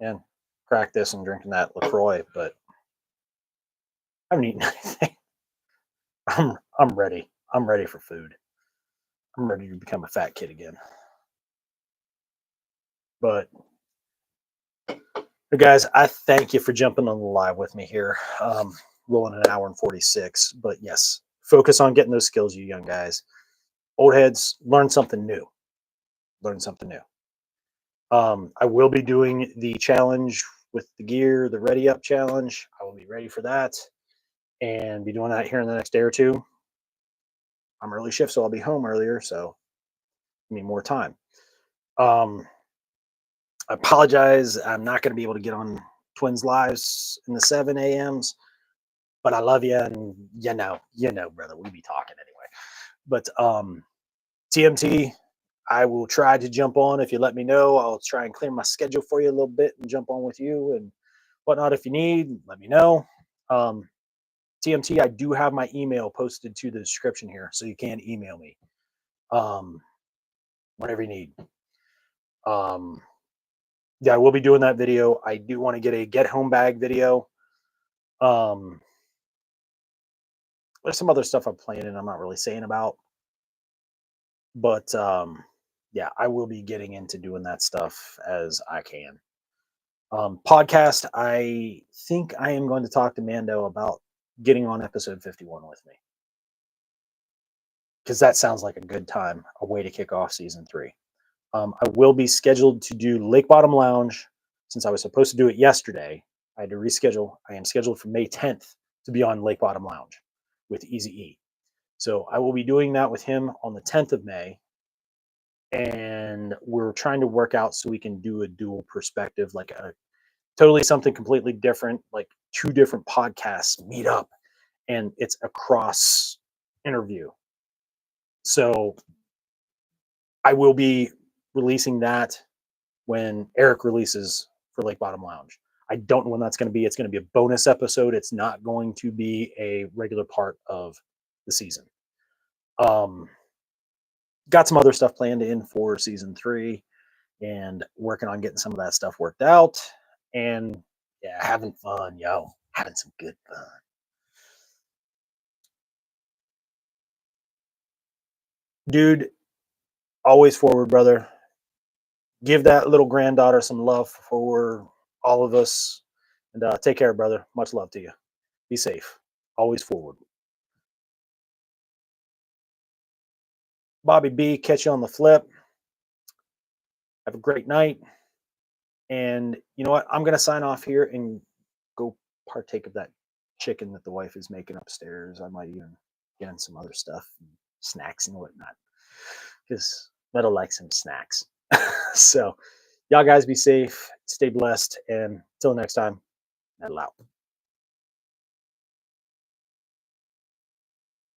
and crack this and drinking that LaCroix, but I haven't eaten anything. I'm ready. I'm ready for food. I'm ready to become a fat kid again. But guys, I thank you for jumping on the live with me here. Rolling an hour and 46. But yes, focus on getting those skills, you young guys. Old heads, learn something new. Learn something new. I will be doing the challenge with the gear, the ready up challenge. I will be ready for that and be doing that here in the next day or two. I'm early shift, so I'll be home earlier, so I need more time. I apologize. I'm not going to be able to get on Twins Lives in the 7 a.m.s, but I love you, and brother, we be talking anyway. But TMT, I will try to jump on if you let me know. I'll try and clear my schedule for you a little bit and jump on with you and whatnot. If you need, let me know. TMT, I do have my email posted to the description here, so you can email me whenever you need. Yeah, I will be doing that video. I do want to get a get home bag video. There's some other stuff I'm planning I'm not really saying about, but yeah, I will be getting into doing that stuff as I can. Podcast, I think I am going to talk to Mando about getting on episode 51 with me because that sounds like a good time, a way to kick off season 3. I will be scheduled to do Lake Bottom Lounge since I was supposed to do it yesterday. I had to reschedule. I am scheduled for May 10th to be on Lake Bottom Lounge with Easy E. So I will be doing that with him on the 10th of May. And we're trying to work out so we can do a dual perspective, like a totally something completely different, like two different podcasts meet up and it's a cross interview. So I will be releasing that when Eric releases for Lake Bottom Lounge. I don't know when that's going to be. It's going to be a bonus episode. It's not going to be a regular part of the season. Got some other stuff planned in for season 3 and working on getting some of that stuff worked out. And yeah, having fun, having some good fun. Dude, always forward, brother. Give that little granddaughter some love for all of us. And take care, brother. Much love to you. Be safe. Always forward. Bobby B, catch you on the flip. Have a great night. And you know what? I'm going to sign off here and go partake of that chicken that the wife is making upstairs. I might even get in some other stuff, snacks and whatnot, because Metal likes some snacks. So, y'all guys be safe, stay blessed, and till next time, Metal out.